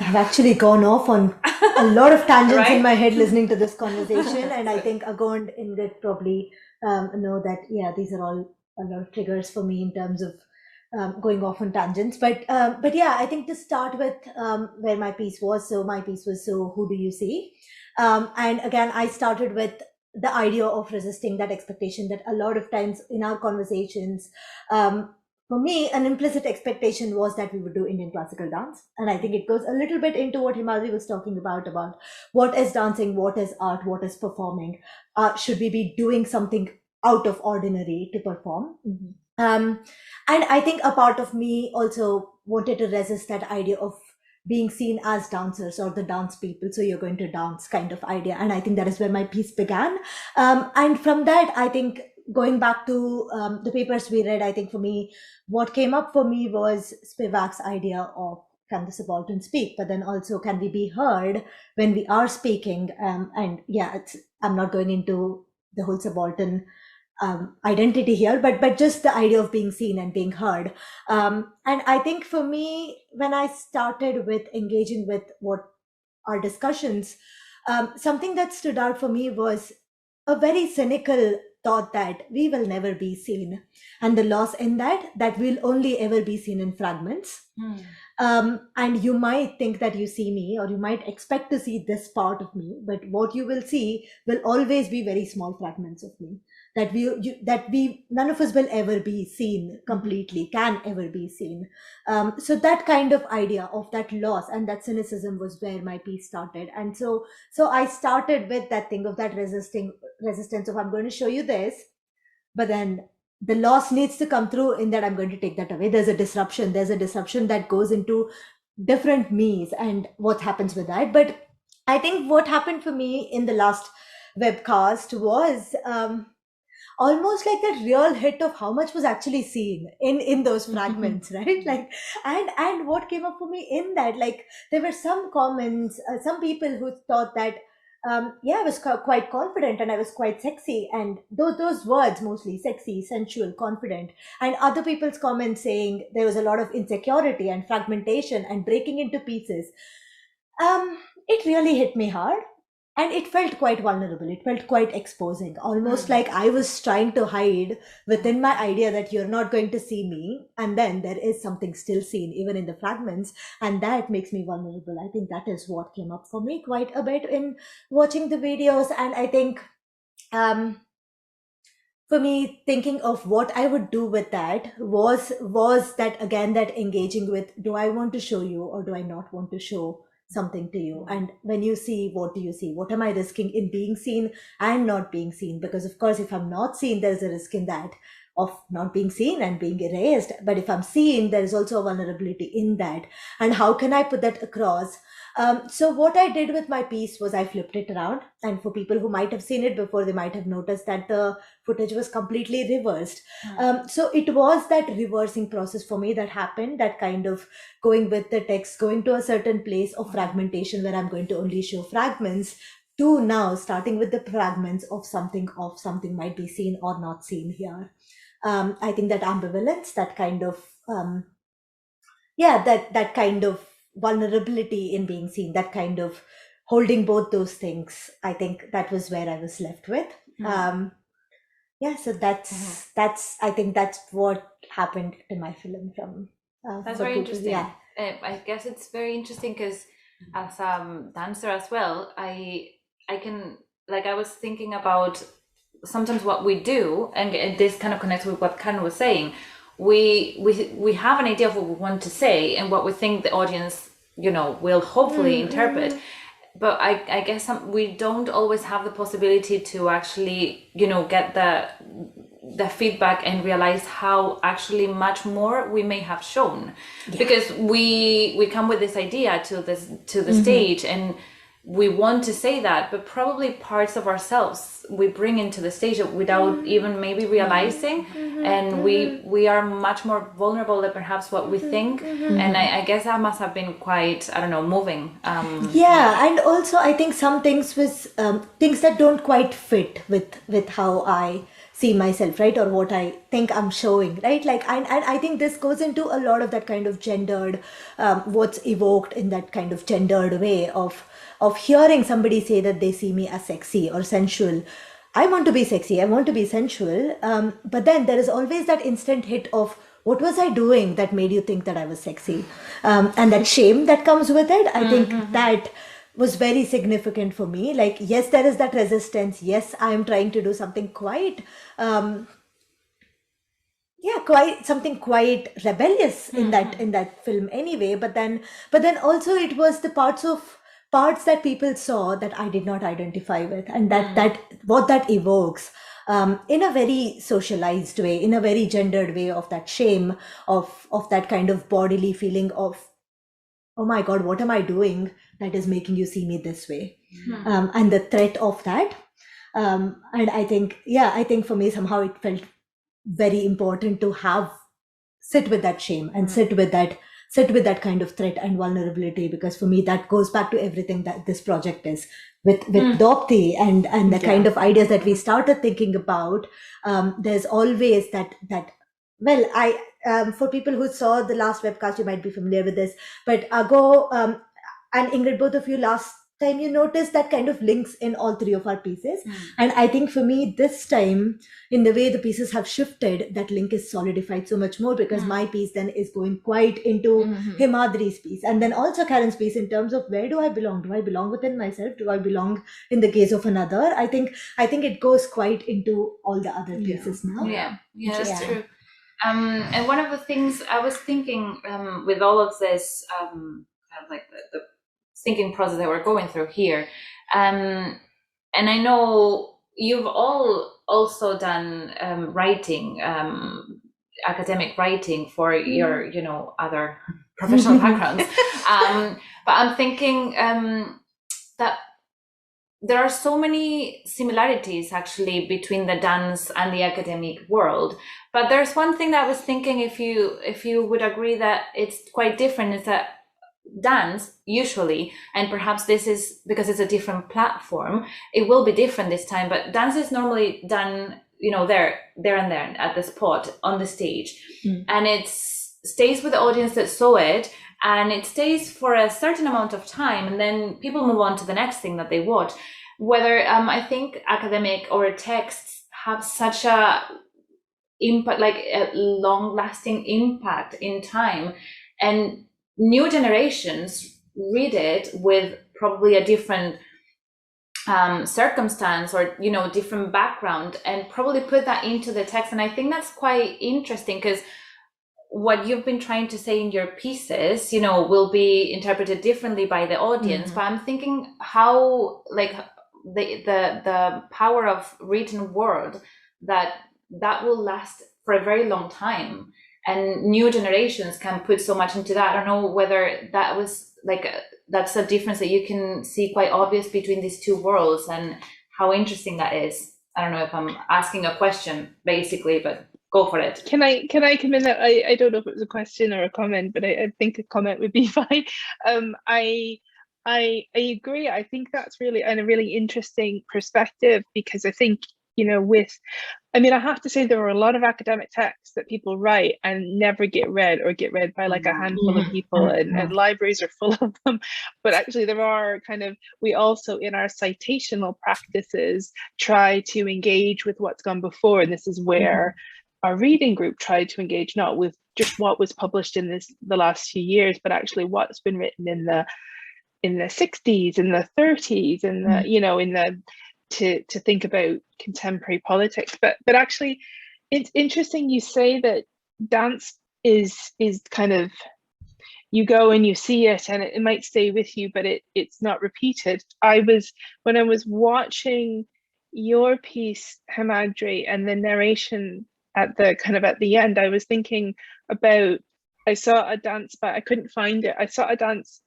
[SPEAKER 3] I've actually gone off on a lot of tangents in my head listening to this conversation, and I think Ago and Ingrid probably know that, these are all a lot of triggers for me in terms of going off on tangents. But yeah, I think to start with where my piece was. So my piece was, so who do you see? And again, I started with the idea of resisting that expectation that a lot of times in our conversations, for me, an implicit expectation was that we would do Indian classical dance. And I think it goes a little bit into what Himadri was talking about what is dancing, what is art, what is performing. Should we be doing something out of ordinary to perform? And I think a part of me also wanted to resist that idea of being seen as dancers or the dance people. So you're going to dance kind of idea. And I think that is where my piece began. And from that, I think going back to the papers we read, I think for me, what came up for me was Spivak's idea of, can the subaltern speak, but then also can we be heard when we are speaking? And I'm not going into the whole subaltern identity here, but just the idea of being seen and being heard. And I think for me, when I started with engaging with what our discussions, something that stood out for me was a very cynical thought that we will never be seen, and the loss in that we'll only ever be seen in fragments. And you might think that you see me, or you might expect to see this part of me, but what you will see will always be very small fragments of me, that none of us will ever be seen completely, can ever be seen. So that kind of idea of that loss and that cynicism was where my piece started. And so I started with that thing of that resistance of, I'm going to show you this, but then the loss needs to come through in that I'm going to take that away. There's a disruption that goes into different me's and what happens with that. But I think what happened for me in the last webcast was almost like a real hit of how much was actually seen in those fragments, right? Like, and what came up for me in that, like, there were some comments, some people who thought that yeah, I was quite confident and I was quite sexy, and those words, mostly sexy, sensual, confident, and other people's comments saying there was a lot of insecurity and fragmentation and breaking into pieces. It really hit me hard, and it felt quite vulnerable. It felt quite exposing, almost like I was trying to hide within my idea that you're not going to see me, and then there is something still seen even in the fragments, and that makes me vulnerable. I think that is what came up for me quite a bit in watching the videos. And I think for me, thinking of what I would do with that was that, again, that engaging with, do I want to show you or do I not want to show something to you? And when you see, what do you see? What am I risking in being seen and not being seen? Because of course, if I'm not seen, there's a risk in that of not being seen and being erased. But if I'm seen, there is also a vulnerability in that. And how can I put that across? So what I did with my piece was I flipped it around. And for people who might have seen it before, they might have noticed that the footage was completely reversed. So it was that reversing process for me that happened, that kind of going with the text, going to a certain place of fragmentation where I'm going to only show fragments, to now starting with the fragments of something might be seen or not seen here. I think that ambivalence, that kind of that kind of vulnerability in being seen, that kind of holding both those things, I think that was where I was left with. So that's I think that's what happened to my film from
[SPEAKER 1] That's
[SPEAKER 3] for
[SPEAKER 1] very
[SPEAKER 3] people.
[SPEAKER 1] interesting. I guess it's very interesting because as a dancer as well, I can, like, I was thinking about sometimes what we do, and this kind of connects with what Karen was saying. We have an idea of what we want to say and what we think the audience, will hopefully interpret. But I guess we don't always have the possibility to actually, get the feedback and realize how actually much more we may have shown, because we come with this idea to the stage, and we want to say that, but probably parts of ourselves we bring into the stage without even maybe realizing, and we are much more vulnerable than perhaps what we think. And I guess that must have been quite, I don't know, moving.
[SPEAKER 3] And also I think some things was things that don't quite fit with how I see myself, right, or what I think I'm showing, right? Like, and I think this goes into a lot of that kind of gendered, what's evoked in that kind of gendered way of hearing somebody say that they see me as sexy or sensual. I want to be sexy, I want to be sensual, but then there is always that instant hit of, what was I doing that made you think that I was sexy? And that shame that comes with it, I think that was very significant for me. Like, yes, there is that resistance. Yes, I am trying to do something quite quite rebellious in that film anyway. But then also it was the parts that people saw that I did not identify with, and that what that evokes in a very socialized way, in a very gendered way, of that shame, of that kind of bodily feeling of, oh my God, what am I doing that is making you see me this way? And the threat of that. And I think for me, somehow it felt very important to sit with that shame and sit with that kind of threat and vulnerability, because for me that goes back to everything that this project is with Dopti and the kind of ideas that we started thinking about. There's always that well, for people who saw the last webcast, you might be familiar with this, but Ago and Ingrid, both of you, last time you noticed that kind of links in all three of our pieces. And I think for me this time, in the way the pieces have shifted, that link is solidified so much more, because my piece then is going quite into Himadri's piece, and then also Karen's piece, in terms of, where do I belong? Do I belong within myself? Do I belong in the gaze of another? I think it goes quite into all the other pieces now.
[SPEAKER 1] That's true. And one of the things I was thinking with all of this kind of like the thinking process that we're going through here, and I know you've all also done writing, academic writing for your other professional backgrounds, but I'm thinking that there are so many similarities actually between the dance and the academic world. But there's one thing that I was thinking, if you would agree that it's quite different, is that dance usually, and perhaps this is because it's a different platform, it will be different this time, but dance is normally done, there and then at the spot on the stage. And it stays with the audience that saw it, and it stays for a certain amount of time, and then people move on to the next thing that they watch. Whether I think academic or texts have such a impact, like a long-lasting impact in time, and new generations read it with probably a different circumstance or different background, and probably put that into the text. And I think that's quite interesting, because what you've been trying to say in your pieces, will be interpreted differently by the audience. But I'm thinking how, like, the power of written word, that will last for a very long time, and new generations can put so much into that. I don't know whether that was like that's a difference that you can see quite obvious between these two worlds, and how interesting that is. I don't know if I'm asking a question basically, but go for it.
[SPEAKER 2] Can I come in? I don't know if it was a question or a comment, but I think a comment would be fine. I agree. I think that's really a really interesting perspective, because I think, I have to say there are a lot of academic texts that people write and never get read, or get read by like a handful of people, and libraries are full of them. But actually there are we also in our citational practices try to engage with what's gone before, and this is where our reading group tried to engage, not with just what was published in the last few years, but actually what's been written in the 60s, in the 30s, and to think about contemporary politics. But actually, it's interesting you say that dance is kind of, you go and you see it and it might stay with you, but it's not repeated. When I was watching your piece, Hamadri, and the narration at the end, I was thinking about, I saw a dance, but I couldn't find it. I saw a dance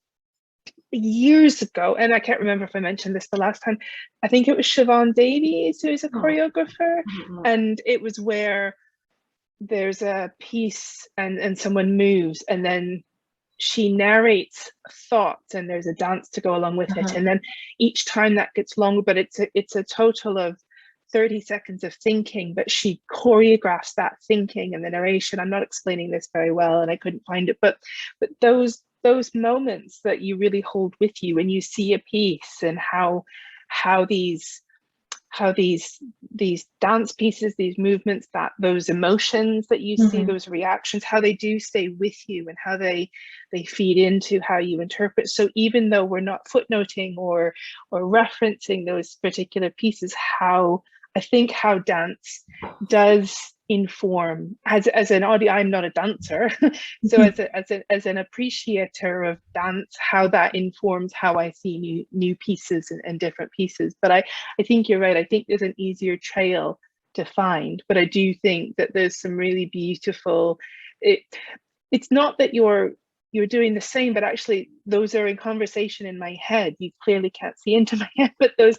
[SPEAKER 2] years ago, and I can't remember if I mentioned this the last time. I think it was Siobhan Davies, who's a choreographer, and it was where there's a piece and someone moves, and then she narrates thoughts, and there's a dance to go along with it, and then each time that gets longer, but it's a total of 30 seconds of thinking, but she choreographs that thinking and the narration. I'm not explaining this very well, and I couldn't find it, but those moments that you really hold with you when you see a piece, and how these dance pieces, these movements, that those emotions that you see, those reactions, how they do stay with you, and how they feed into how you interpret. So even though we're not footnoting or referencing those particular pieces, how dance does inform, as an audience. I'm not a dancer, so as an appreciator of dance, how that informs how I see new pieces and different pieces. But I think you're right. I think there's an easier trail to find, but I do think that there's some really beautiful. It's not that you're doing the same, but actually those are in conversation in my head. You clearly can't see into my head, but those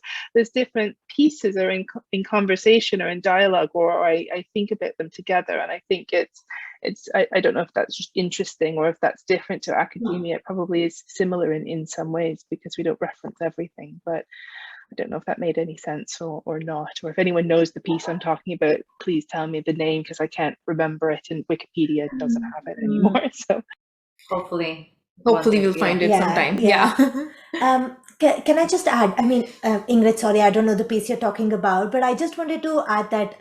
[SPEAKER 2] different pieces are in conversation or in dialogue, or I think about them together. And I think it's I don't know if that's just interesting or if that's different to academia. It probably is similar in some ways, because we don't reference everything. But I don't know if that made any sense or not, or if anyone knows the piece I'm talking about, please tell me the name, because I can't remember it, and Wikipedia doesn't have it anymore. So
[SPEAKER 1] Hopefully
[SPEAKER 9] we'll find it sometime.
[SPEAKER 3] Can I just add, Ingrid, sorry, I don't know the piece you're talking about, but I just wanted to add that,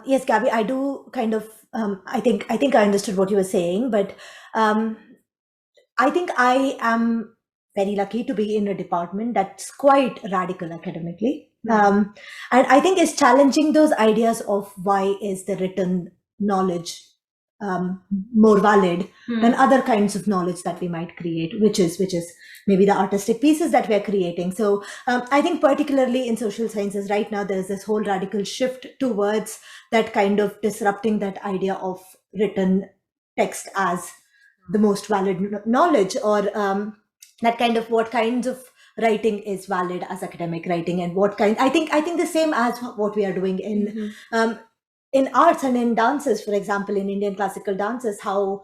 [SPEAKER 3] yes, Gabby, I do kind of, I think I understood what you were saying, but I think I am very lucky to be in a department that's quite radical academically. And I think it's challenging those ideas of why is the written knowledge more valid than other kinds of knowledge that we might create, which is maybe the artistic pieces that we're creating. So I think particularly in social sciences right now, there's this whole radical shift towards that kind of disrupting that idea of written text as the most valid knowledge, or that kind of what kinds of writing is valid as academic writing, and what kind. I think the same as what we are doing in arts and in dances, for example, in Indian classical dances, how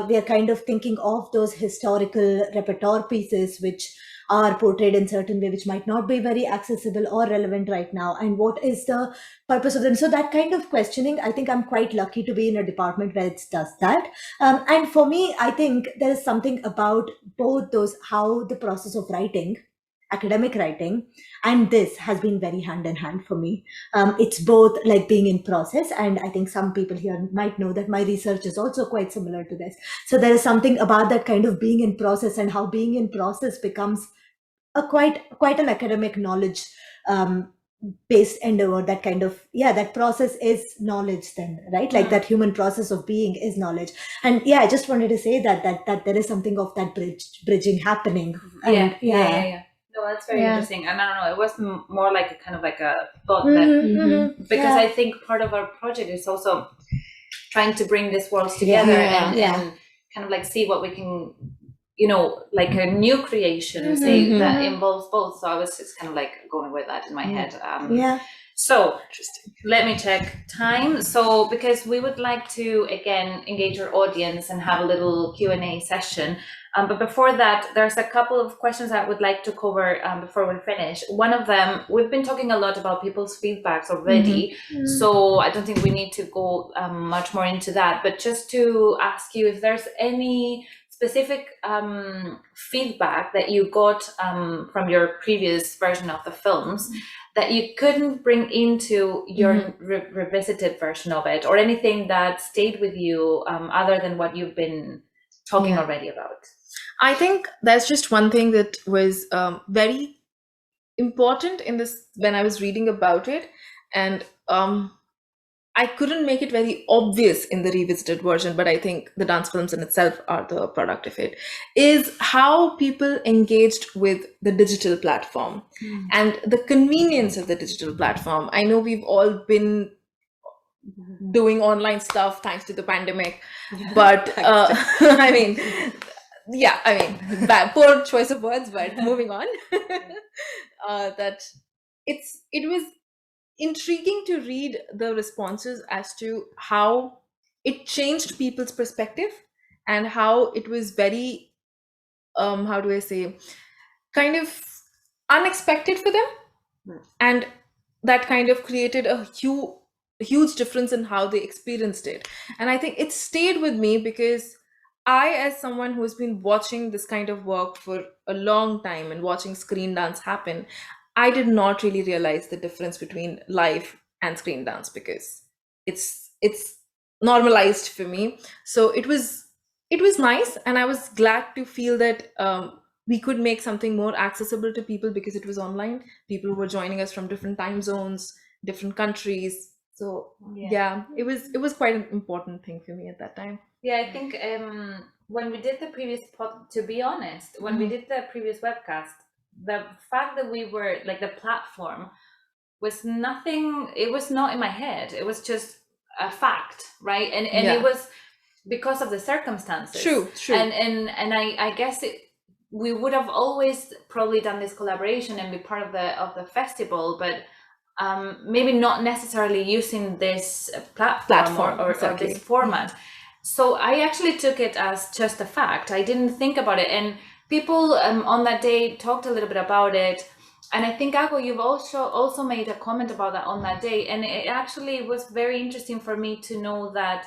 [SPEAKER 3] we are kind of thinking of those historical repertoire pieces which are portrayed in certain way, which might not be very accessible or relevant right now, and what is the purpose of them. So that kind of questioning, I think I'm quite lucky to be in a department where it does that. And for me, I think there is something about both those, how the process of writing, academic writing, and this has been very hand in hand for me. It's both like being in process, and I think some people here might know that my research is also quite similar to this. So there is something about that kind of being in process, and how being in process becomes a quite an academic knowledge based endeavor. That kind of, yeah, that process is knowledge then, right? Like that human process of being is knowledge. And yeah, I just wanted to say that there is something of that bridging happening. And
[SPEAKER 1] Yeah. No, that's very interesting. And I don't know, it was more like a kind of like a thought that because I think part of our project is also trying to bring these worlds together and kind of like see what we can, you know, like a new creation say that involves both. So I was just kind of like going with that in my head. So let me check time. So because we would like to again engage our audience and have a little Q&A session. But before that, there's a couple of questions I would like to cover before we finish. One of them, we've been talking a lot about people's feedbacks already, so I don't think we need to go much more into that. But just to ask you if there's any specific feedback that you got from your previous version of the films that you couldn't bring into your revisited version of it, or anything that stayed with you other than what you've been talking already about?
[SPEAKER 9] I think there's just one thing that was very important in this when I was reading about it, and I couldn't make it very obvious in the revisited version, but I think the dance films in itself are the product of it, is how people engaged with the digital platform and the convenience of the digital platform. I know we've all been doing online stuff thanks to the pandemic, but I mean, poor choice of words, but moving on. That it was intriguing to read the responses as to how it changed people's perspective, and how it was very how do I say, kind of unexpected for them, and that kind of created a huge difference in how they experienced it. And I think it stayed with me because I, as someone who's been watching this kind of work for a long time and watching screen dance happen, I did not really realize the difference between live and screen dance, because it's normalized for me. So it was nice, and I was glad to feel that we could make something more accessible to people because it was online. People were joining us from different time zones, different countries. So it was quite an important thing for me at that time.
[SPEAKER 1] Yeah, I think when we did the previous to be honest, when we did the previous webcast, the fact that we were like the platform was nothing, it was not in my head. It was just a fact, right? And it was because of the circumstances.
[SPEAKER 9] True.
[SPEAKER 1] And I guess we would have always probably done this collaboration and be part of the festival, but maybe not necessarily using this platform or this format. So I actually took it as just a fact. I didn't think about it. And people on that day talked a little bit about it. And I think, Ago, you've also made a comment about that on that day. And it actually was very interesting for me to know that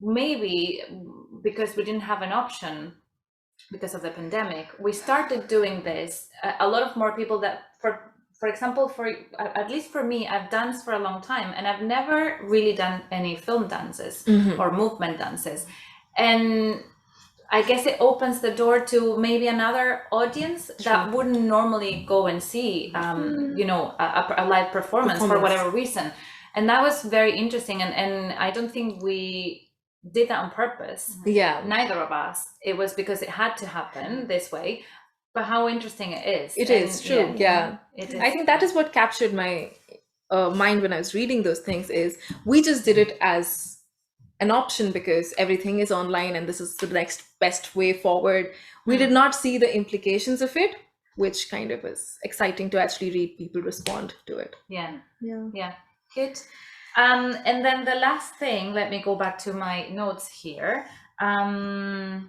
[SPEAKER 1] maybe because we didn't have an option because of the pandemic, we started doing this. A lot of more people that, for example, for at least for me, I've danced for a long time, and I've never really done any film dances or movement dances. And I guess it opens the door to maybe another audience that wouldn't normally go and see, you know, a live performance for whatever reason. And that was very interesting. And I don't think we did that on purpose. Neither of us. It was because it had to happen this way. But how interesting it is.
[SPEAKER 9] It is true. Yeah. It is. I think that is what captured my mind when I was reading those things, is we just did it as an option because everything is online and this is the next best way forward. We did not see the implications of it. which kind of is exciting to actually read people respond to it.
[SPEAKER 1] Yeah.
[SPEAKER 9] Yeah.
[SPEAKER 1] Good. And then the last thing, let me go back to my notes here. I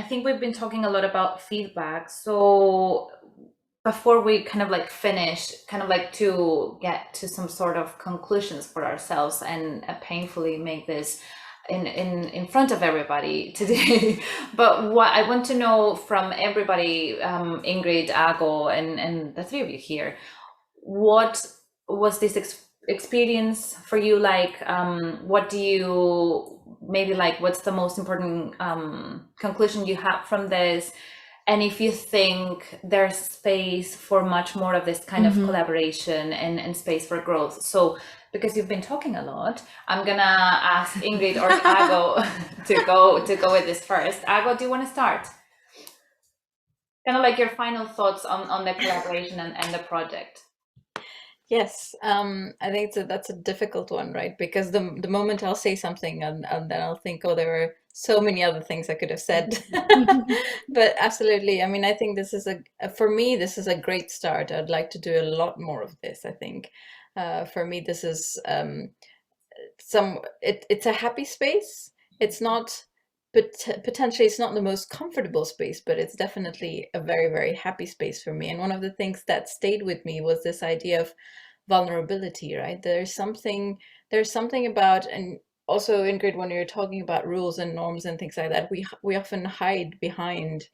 [SPEAKER 1] think we've been talking a lot about feedback. So before we kind of like finish, kind of like to get to some sort of conclusions for ourselves and painfully make this in front of everybody today. But what I want to know from everybody, Ingrid, Ago, and the three of you here, what was this experience for you like? What do you maybe like? What's the most important conclusion you have from this? And if you think there's space for much more of this kind of collaboration and space for growth. So because you've been talking a lot, I'm gonna ask Ingrid or Ago to go with this first. Ago, do you want to start? Kind of like your final thoughts on the collaboration and the project.
[SPEAKER 4] Yes, I think that's a difficult one, right? Because the moment I'll say something and then I'll think, oh, there were so many other things I could have said. But absolutely, I mean, I think this is for me, this is a great start. I'd like to do a lot more of this, I think. For me, this is it's a happy space. It's not, but potentially it's not the most comfortable space, but it's definitely a very, very happy space for me. And one of the things that stayed with me was this idea of vulnerability, right? There's something about, and also Ingrid, when you're talking about rules and norms and things like that, we often hide behind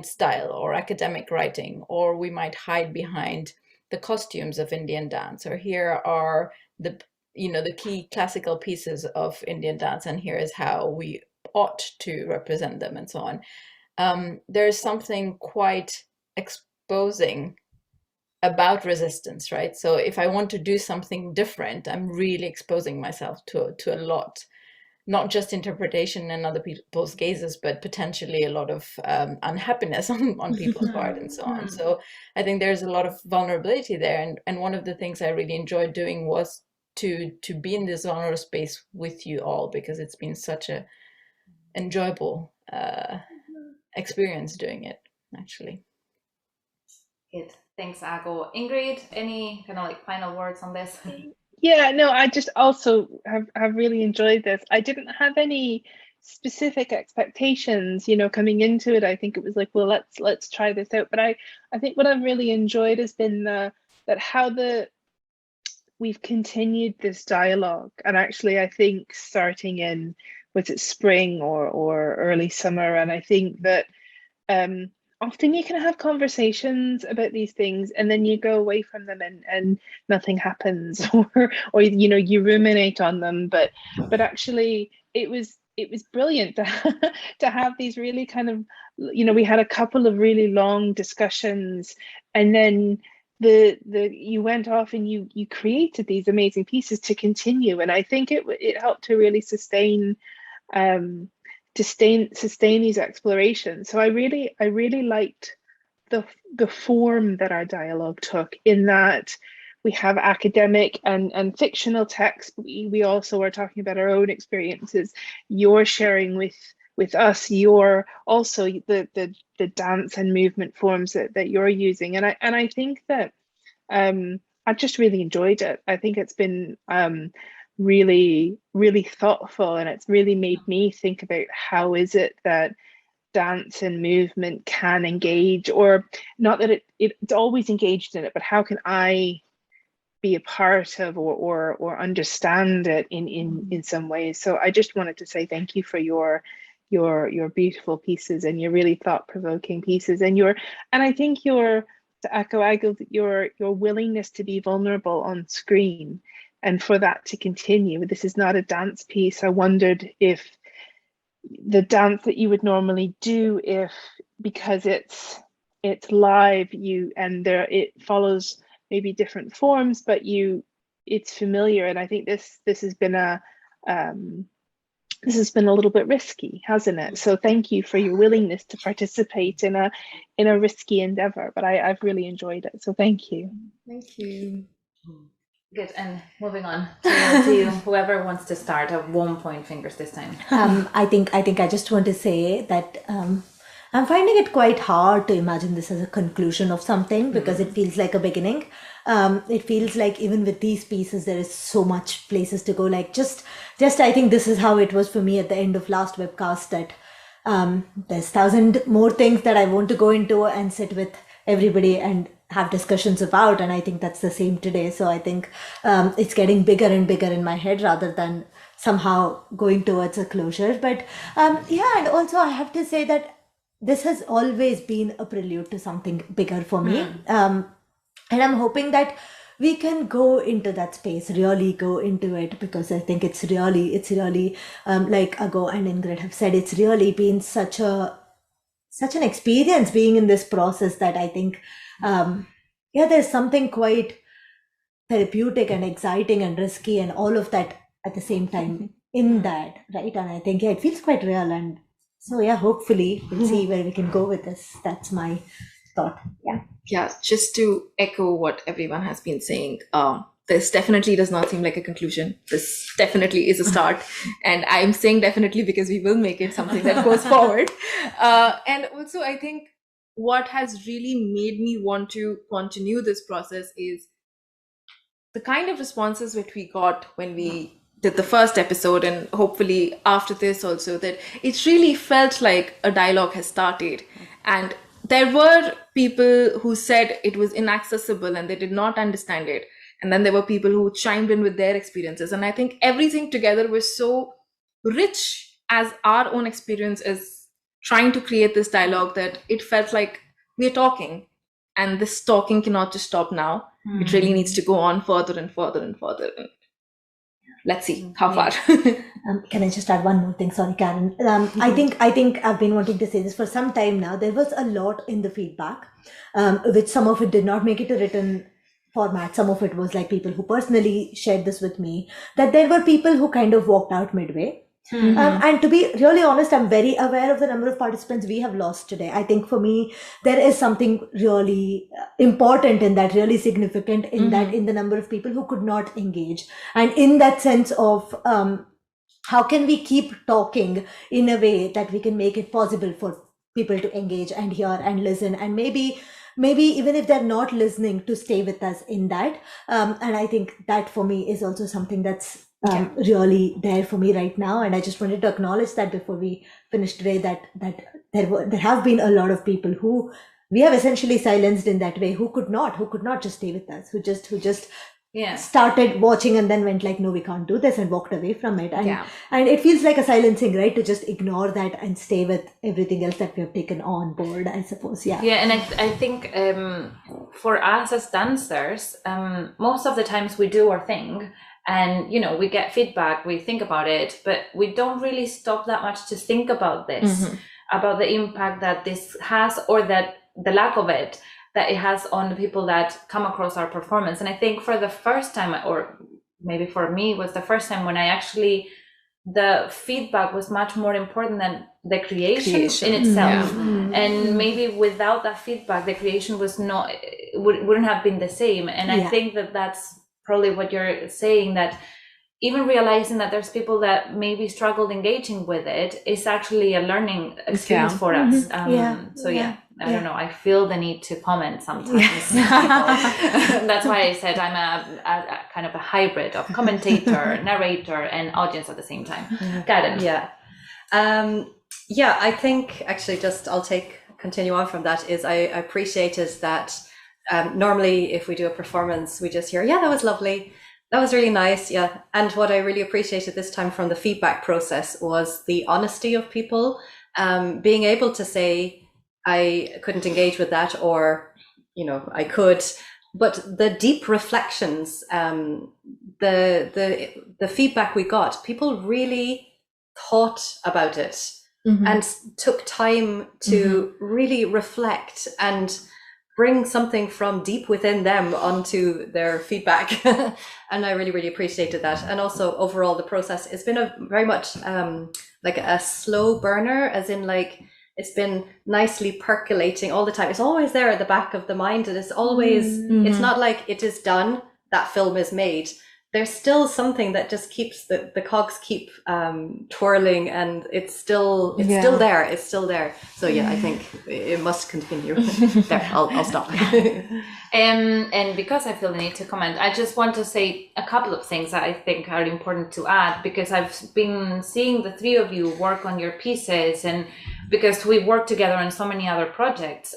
[SPEAKER 4] style or academic writing, or we might hide behind the costumes of Indian dance, or here are the key classical pieces of Indian dance, and here is how we ought to represent them, and so on. There's something quite exposing about resistance, right? So if I want to do something different, I'm really exposing myself to a lot, not just interpretation and other people's gazes, but potentially a lot of unhappiness on people's part and so on. So I think there's a lot of vulnerability there. And one of the things I really enjoyed doing was to be in this vulnerable space with you all, because it's been such a enjoyable experience doing it, actually.
[SPEAKER 1] Good. Thanks, Ago. Ingrid, any kind of like final words on this?
[SPEAKER 2] Yeah, no, I just also have really enjoyed this. I didn't have any specific expectations, coming into it. I think it was like, well, let's try this out. But I think what I've really enjoyed has been we've continued this dialogue. And actually, I think starting in, was it spring or early summer? And I think that often you can have conversations about these things and then you go away from them and nothing happens, or you ruminate on them, but actually it was brilliant to have these really kind of, we had a couple of really long discussions, and then you went off and you created these amazing pieces to continue, and I think it helped to really sustain these explorations. So I really liked the form that our dialogue took, in that we have academic and fictional text. We also are talking about our own experiences. You're sharing with us your also the dance and movement forms that you're using, and I think that I've just really enjoyed it. I think it's been really, really thoughtful, and it's really made me think about how is it that dance and movement can engage, or not that it's always engaged in it, but how can I be a part of or understand it in some ways. So I just wanted to say thank you for your beautiful pieces and your really thought-provoking pieces, and I think to echo Agil, your willingness to be vulnerable on screen, and for that to continue. This is not a dance piece. I wondered if the dance that you would normally do, if because it's live, it follows maybe different forms, but it's familiar. And I think this has been a little bit risky, hasn't it? So thank you for your willingness to participate in a risky endeavor, but I've really enjoyed it. So thank you.
[SPEAKER 9] Thank you.
[SPEAKER 1] Good. And moving on to you, whoever wants to start. I won't point fingers this time.
[SPEAKER 3] I think I just want to say that I'm finding it quite hard to imagine this as a conclusion of something because it feels like a beginning. It feels like even with these pieces, there is so much places to go. Like just I think this is how it was for me at the end of last webcast, that there's 1,000 more things that I want to go into and sit with everybody and have discussions about. And I think that's the same today. So I think it's getting bigger and bigger in my head rather than somehow going towards a closure. But yeah, and also I have to say that this has always been a prelude to something bigger for me. And I'm hoping that we can go into that space, really go into it, because I think it's really like Ago and Ingrid have said, it's really been such an experience being in this process that I think, there's something quite therapeutic and exciting and risky and all of that at the same time in that, right? And I think, it feels quite real. And so, hopefully we'll see where we can go with this. That's my thought.
[SPEAKER 9] Yeah, just to echo what everyone has been saying, this definitely does not seem like a conclusion. This definitely is a start. And I'm saying definitely because we will make it something that goes forward. And also, I think what has really made me want to continue this process is the kind of responses which we got when we did the first episode, and hopefully after this also, that it really felt like a dialogue has started. And there were people who said it was inaccessible and they did not understand it. And then there were people who chimed in with their experiences. And I think everything together was so rich as our own experience is trying to create this dialogue that it felt like we're talking. And this talking cannot just stop now. It really needs to go on further and further and further. And let's see how far.
[SPEAKER 3] Can I just add one more thing? Sorry, Karen. I think I've been wanting to say this for some time now. There was a lot in the feedback, which some of it did not make it a written format. Some of it was like people who personally shared this with me, that there were people who kind of walked out midway. And to be really honest, I'm very aware of the number of participants we have lost today. I think for me, there is something really important in that, really significant in that, in the number of people who could not engage. And in that sense of how can we keep talking in a way that we can make it possible for people to engage and hear and listen, and maybe even if they're not listening, to stay with us in that. And I think that for me is also something that's really there for me right now. And I just wanted to acknowledge that before we finish today, that there have been a lot of people who we have essentially silenced in that way, who could not just stay with us, who just started watching and then went like, no, we can't do this, and walked away from it. And it feels like a silencing, right? To just ignore that and stay with everything else that we have taken on board, I suppose.
[SPEAKER 1] And I think for us as dancers, most of the times we do our thing, and we get feedback, we think about it, but we don't really stop that much to think about this, about the impact that this has, or that the lack of it, that it has on the people that come across our performance. And I think for the first time, or maybe for me, was the first time when I actually, the feedback was much more important than the creation in itself. And maybe without that feedback, the creation was wouldn't have been the same. And I think that's probably what you're saying, that even realizing that there's people that maybe struggled engaging with it is actually a learning experience for us. I don't know, I feel the need to comment sometimes. That's why I said I'm a kind of a hybrid of commentator, narrator, and audience at the same time. Karen.
[SPEAKER 5] I think actually I'll continue on from that, is I appreciated that normally if we do a performance, we just hear, that was lovely, that was really nice. And what I really appreciated this time from the feedback process was the honesty of people, being able to say, I couldn't engage with that, or I could, but the deep reflections, the feedback we got, people really thought about it and took time to really reflect and bring something from deep within them onto their feedback. And I really, really appreciated that. And also overall, the process has been very much like a slow burner, as in like, it's been nicely percolating all the time. It's always there at the back of the mind, and it's always, it's not like it is done, that film is made. there's still something that just keeps the cogs keep twirling, and it's still there. It's still there. So yeah, I think it must continue. There, I'll stop.
[SPEAKER 1] And because I feel the need to comment, I just want to say a couple of things that I think are important to add, because I've been seeing the three of you work on your pieces, and because we've worked together on so many other projects,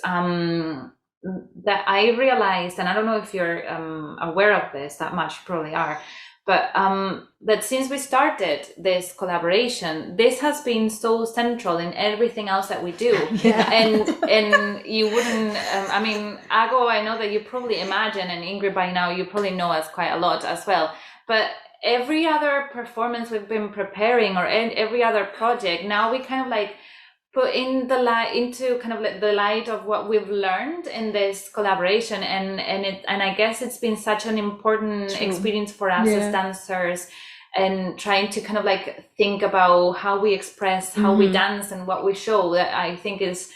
[SPEAKER 1] that I realized, and I don't know if you're aware of this that much, you probably are, but that since we started this collaboration, this has been so central in everything else that we do. And you wouldn't, I mean, Ago, I know that you probably imagine, and Ingrid, by now, you probably know us quite a lot as well, but every other performance we've been preparing, or every other project, now we kind of like put in the light into kind of like the light of what we've learned in this collaboration, and I guess it's been such an important experience for us as dancers, and trying to kind of like think about how we express, how we dance, and what we show, that I think is,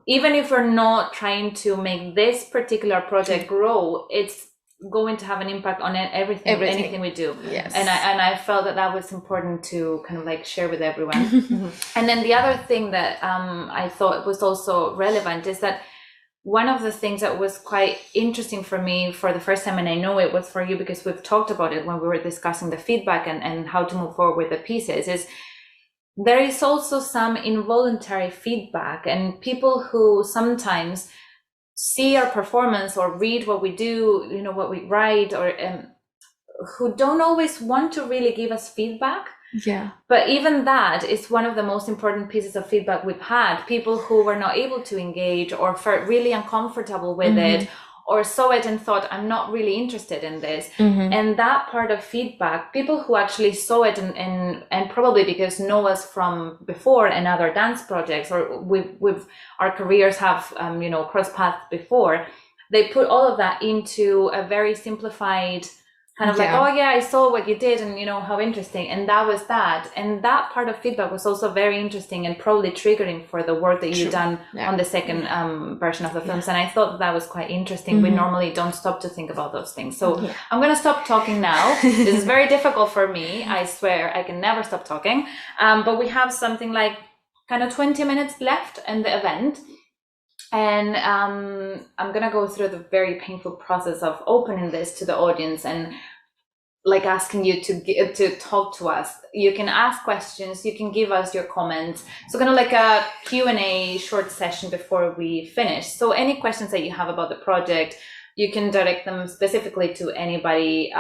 [SPEAKER 1] even if we're not trying to make this particular project grow, it's going to have an impact on anything we do.
[SPEAKER 9] Yes.
[SPEAKER 1] And I felt that was important to kind of like share with everyone. And then the other thing that I thought was also relevant is that one of the things that was quite interesting for me for the first time, and I know it was for you because we've talked about it when we were discussing the feedback and how to move forward with the pieces, is there is also some involuntary feedback, and people who sometimes see our performance or read what we do, you know, what we write, or who don't always want to really give us feedback.
[SPEAKER 9] Yeah.
[SPEAKER 1] But even that is one of the most important pieces of feedback we've had. People who were not able to engage, or felt really uncomfortable with it, or saw it and thought, I'm not really interested in this. And that part of feedback, people who actually saw it and probably because know us from before and other dance projects, or we've our careers have you know, crossed paths before, they put all of that into a very simplified kind of like, oh yeah, I saw what you did, and you know, how interesting, and that was that. And that part of feedback was also very interesting and probably triggering for the work that you've done on the second version of the films. And I thought that was quite interesting. We normally don't stop to think about those things. So I'm going to stop talking now. This is very difficult for me. I swear I can never stop talking. But we have something like kind of 20 minutes left in the event. And I'm going to go through the very painful process of opening this to the audience and like asking you to talk to us. You can ask questions, you can give us your comments. So kind of like a Q&A short session before we finish. So any questions that you have about the project, you can direct them specifically to anybody.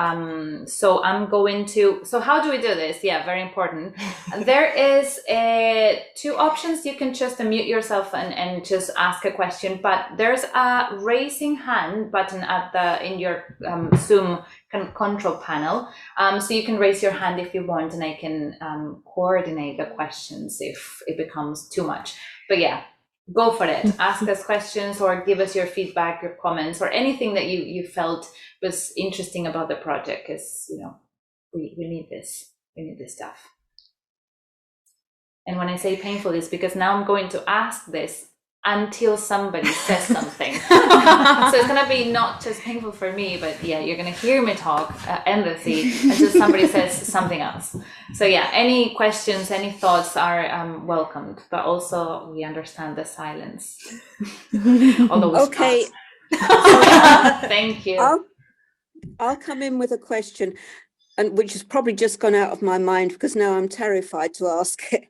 [SPEAKER 1] So how do we do this? Yeah, very important. There is two options. You can just unmute yourself and just ask a question, but there's a raising hand button in your Zoom control panel. So you can raise your hand if you want, and I can coordinate the questions if it becomes too much. But yeah, go for it. Ask us questions or give us your feedback, your comments, or anything that you felt was interesting about the project, because you know, we need this. We need this stuff. And when I say painful, it's because now I'm going to ask this until somebody says something. So it's gonna be not just painful for me, but yeah, you're gonna hear me talk endlessly until somebody says something else. So yeah, any questions, any thoughts are welcomed, but also we understand the silence. Although
[SPEAKER 10] okay.
[SPEAKER 1] Thank you.
[SPEAKER 10] I'll come in with a question, and which has probably just gone out of my mind because now I'm terrified to ask it.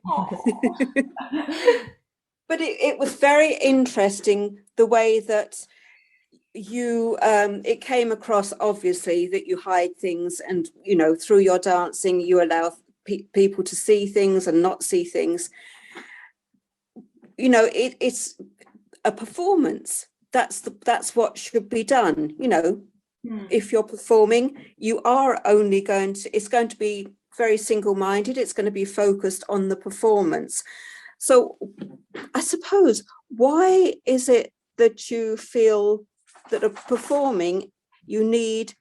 [SPEAKER 10] But it was very interesting the way that you it came across, obviously, that you hide things, and you know, through your dancing you allow people to see things and not see things. You know, it's a performance. That's what should be done. You know, if you're performing, you are only going to, it's going to be very single-minded. It's going to be focused on the performance. So I suppose, why is it that you feel that of performing, you need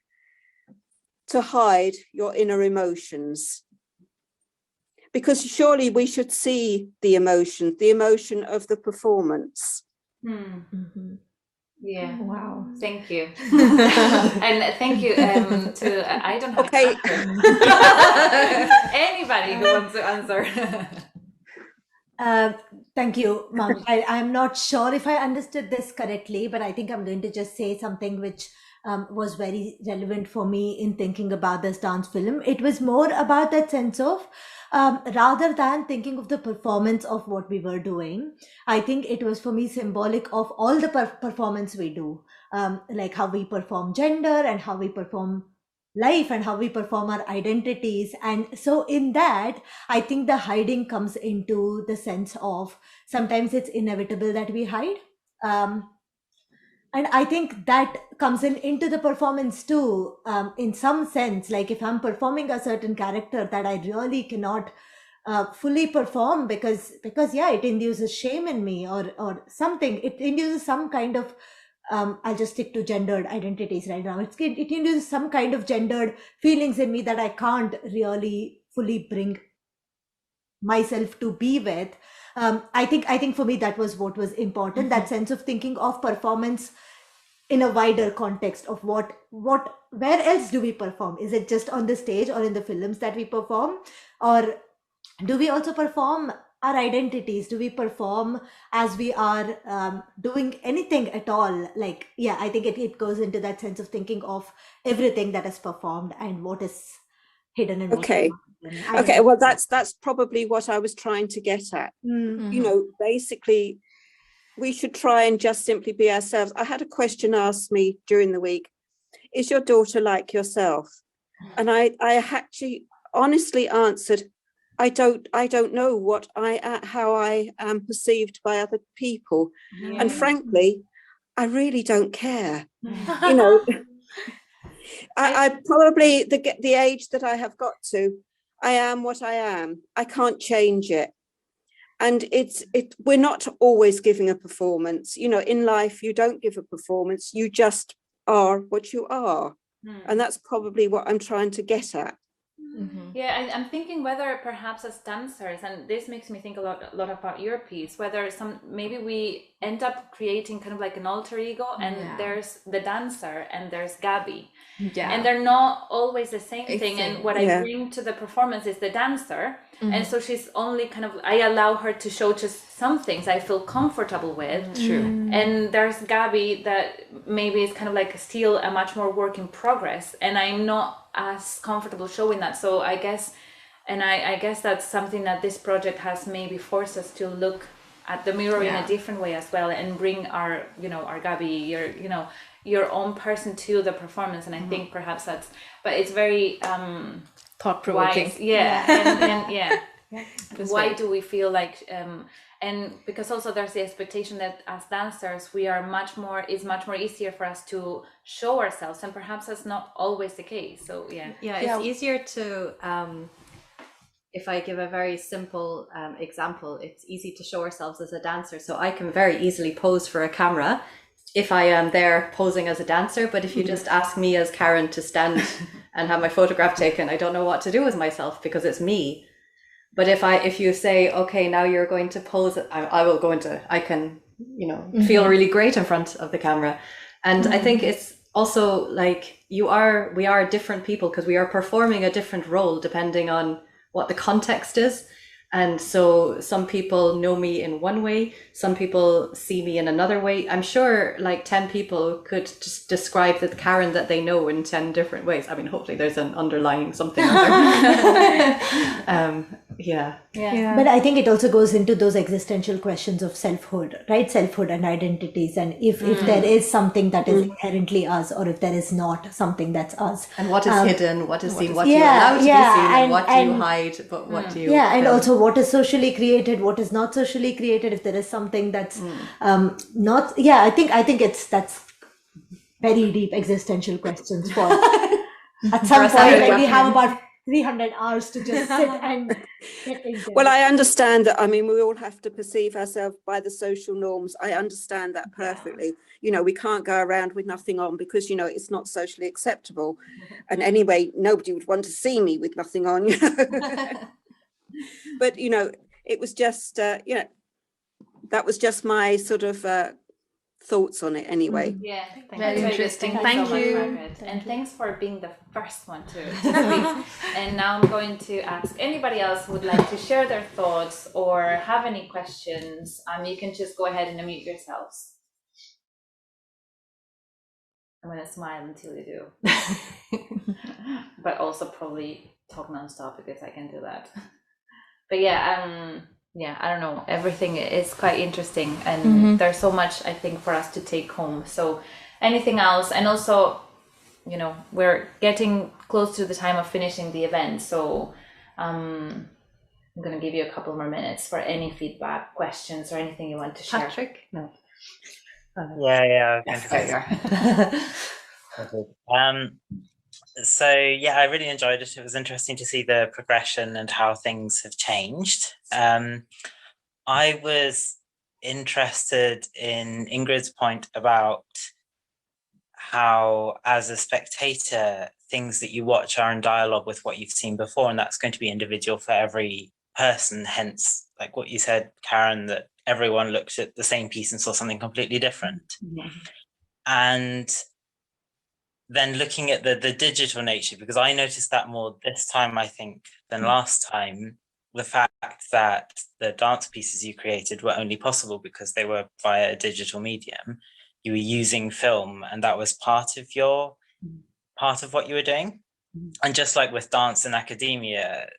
[SPEAKER 10] to hide your inner emotions? Because surely we should see the emotion of the performance.
[SPEAKER 1] Yeah.
[SPEAKER 3] Wow.
[SPEAKER 1] Thank you. And thank you to I don't have
[SPEAKER 10] Okay.
[SPEAKER 1] to answer. Anybody who wants to answer.
[SPEAKER 3] Thank you, Monk. I'm not sure if I understood this correctly, but I think I'm going to just say something which was very relevant for me in thinking about this dance film. It was more about that sense of, rather than thinking of the performance of what we were doing, I think it was for me symbolic of all the performance we do, like how we perform gender and how we perform life and how we perform our identities. And so in that, I think the hiding comes into the sense of sometimes it's inevitable that we hide. And I think that comes into the performance too, in some sense. Like if I'm performing a certain character that I really cannot fully perform because yeah, it induces shame in me or something. It induces some kind of I'll just stick to gendered identities right now. It induces some kind of gendered feelings in me that I can't really fully bring myself to be with. I think for me that was what was important. That sense of thinking of performance in a wider context of what where else do we perform? Is it just on the stage or in the films that we perform, or do we also perform our identities? Do we perform as we are doing anything at all? Like, yeah, I think it goes into that sense of thinking of everything that is performed and what is hidden and
[SPEAKER 10] Okay.
[SPEAKER 3] what
[SPEAKER 10] Okay, well, that's probably what I was trying to get at.
[SPEAKER 3] Mm.
[SPEAKER 10] You know, basically, we should try and just simply be ourselves. I had a question asked me during the week: is your daughter like yourself? And I actually honestly answered, I don't know how I am perceived by other people.
[SPEAKER 1] Yeah.
[SPEAKER 10] And frankly, I really don't care. You know, I probably, the age that I have got to, I am what I am. I can't change it. And we're not always giving a performance. You know, in life, you don't give a performance. You just are what you are. And that's probably what I'm trying to get at.
[SPEAKER 1] Yeah, I'm thinking whether perhaps as dancers, and this makes me think a lot about your piece, whether maybe we end up creating kind of like an alter ego, and there's the dancer and there's Gabby.
[SPEAKER 4] Yeah.
[SPEAKER 1] And they're not always the same thing. And what I bring to the performance is the dancer. And so she's only kind of, I allow her to show just some things I feel comfortable with.
[SPEAKER 4] True.
[SPEAKER 1] And there's Gabby that maybe is kind of like still a much more work in progress. And I'm not as comfortable showing that. So I guess, and I guess that's something that this project has maybe forced us to look at the mirror in a different way as well, and bring our, our Gabby, your own person to the performance. And I think perhaps that's, but it's very
[SPEAKER 4] thought-provoking.
[SPEAKER 1] Why do we feel like and because also there's the expectation that as dancers we are it's much more easier for us to show ourselves, and perhaps that's not always the case. So
[SPEAKER 5] it's easier to if I give a very simple example, it's easy to show ourselves as a dancer. So I can very easily pose for a camera if I am there posing as a dancer. But if you just ask me as Karen to stand and have my photograph taken, I don't know what to do with myself because it's me. But if you say, okay, now you're going to pose, I can, feel really great in front of the camera. And I think it's also like we are different people because we are performing a different role depending on what the context is. And so some people know me in one way, some people see me in another way. I'm sure like 10 people could just describe the Karen that they know in 10 different ways. I mean, hopefully there's an underlying something other.
[SPEAKER 3] But I think it also goes into those existential questions of selfhood, right? Selfhood and identities. And if there is something that is inherently us, or if there is not something that's us.
[SPEAKER 5] And what is hidden, what is seen, what you allow to be seen, and what do you hide, but what do you...
[SPEAKER 3] Yeah, and also what is socially created, what is not socially created, if there is something that's not... Yeah, I think that's very deep existential questions for... At some point, we have about 300 hours to just sit and get into
[SPEAKER 10] Well, I understand that. I mean, we all have to perceive ourselves by the social norms. I understand that perfectly. We can't go around with nothing on because, it's not socially acceptable. And anyway, nobody would want to see me with nothing on, But, it was just, that was just my sort of thoughts on it anyway.
[SPEAKER 1] Yeah,
[SPEAKER 9] Very interesting.
[SPEAKER 1] Thank
[SPEAKER 9] Thank
[SPEAKER 1] so much,
[SPEAKER 9] you.
[SPEAKER 1] Margaret. And thanks for being the first one to speak. And now I'm going to ask anybody else who would like to share their thoughts or have any questions. You can just go ahead and unmute yourselves. I'm going to smile until you do. But also probably talk nonstop because I can do that. But yeah, I don't know. Everything is quite interesting, and there's so much I think for us to take home. So anything else? And also, you know, we're getting close to the time of finishing the event. So I'm going to give you a couple more minutes for any feedback, questions, or anything you want to share.
[SPEAKER 5] Patrick? No.
[SPEAKER 11] Yeah.
[SPEAKER 5] Yes, there you are.
[SPEAKER 11] So yeah, I really enjoyed it. It was interesting to see the progression and how things have changed. I was interested in Ingrid's point about how, as a spectator, things that you watch are in dialogue with what you've seen before, and that's going to be individual for every person. Hence, like what you said, Karen, that everyone looked at the same piece and saw something completely different. And then looking at the digital nature, because I noticed that more this time, I think, than last time, the fact that the dance pieces you created were only possible because they were via a digital medium. You were using film, and that was part of what you were doing. And just like with dance and academia,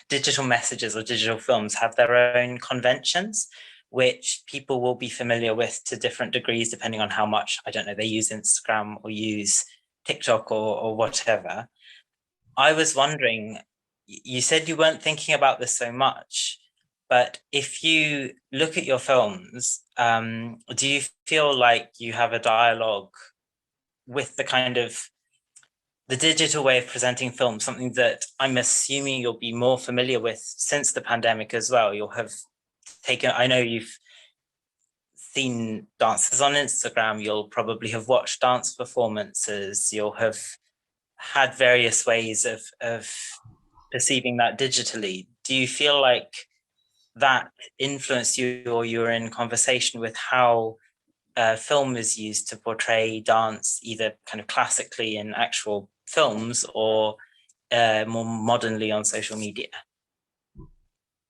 [SPEAKER 11] digital messages or digital films have their own conventions, which people will be familiar with to different degrees, depending on how much, I don't know, they use Instagram or use TikTok or whatever. I was wondering, you said you weren't thinking about this so much, but if you look at your films, do you feel like you have a dialogue with the kind of the digital way of presenting films, something that I'm assuming you'll be more familiar with since the pandemic as well? You'll have taken, I know you've seen dances on Instagram, you'll probably have watched dance performances, you'll have had various ways of perceiving that digitally. Do you feel like that influenced you, or you were in conversation with how film is used to portray dance, either kind of classically in actual films or more modernly on social media?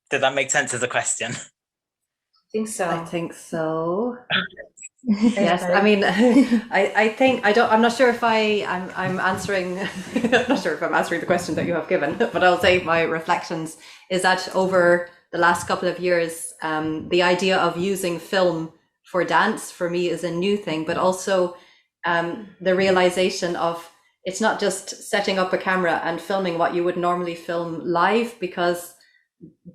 [SPEAKER 11] Did that make sense as a question?
[SPEAKER 1] I think so.
[SPEAKER 5] Yes, I mean, I think I'm not sure if I'm answering. I'm not sure if I'm answering the question that you have given, but I'll say my reflections is that over the last couple of years, the idea of using film for dance for me is a new thing, but also the realization of it's not just setting up a camera and filming what you would normally film live, because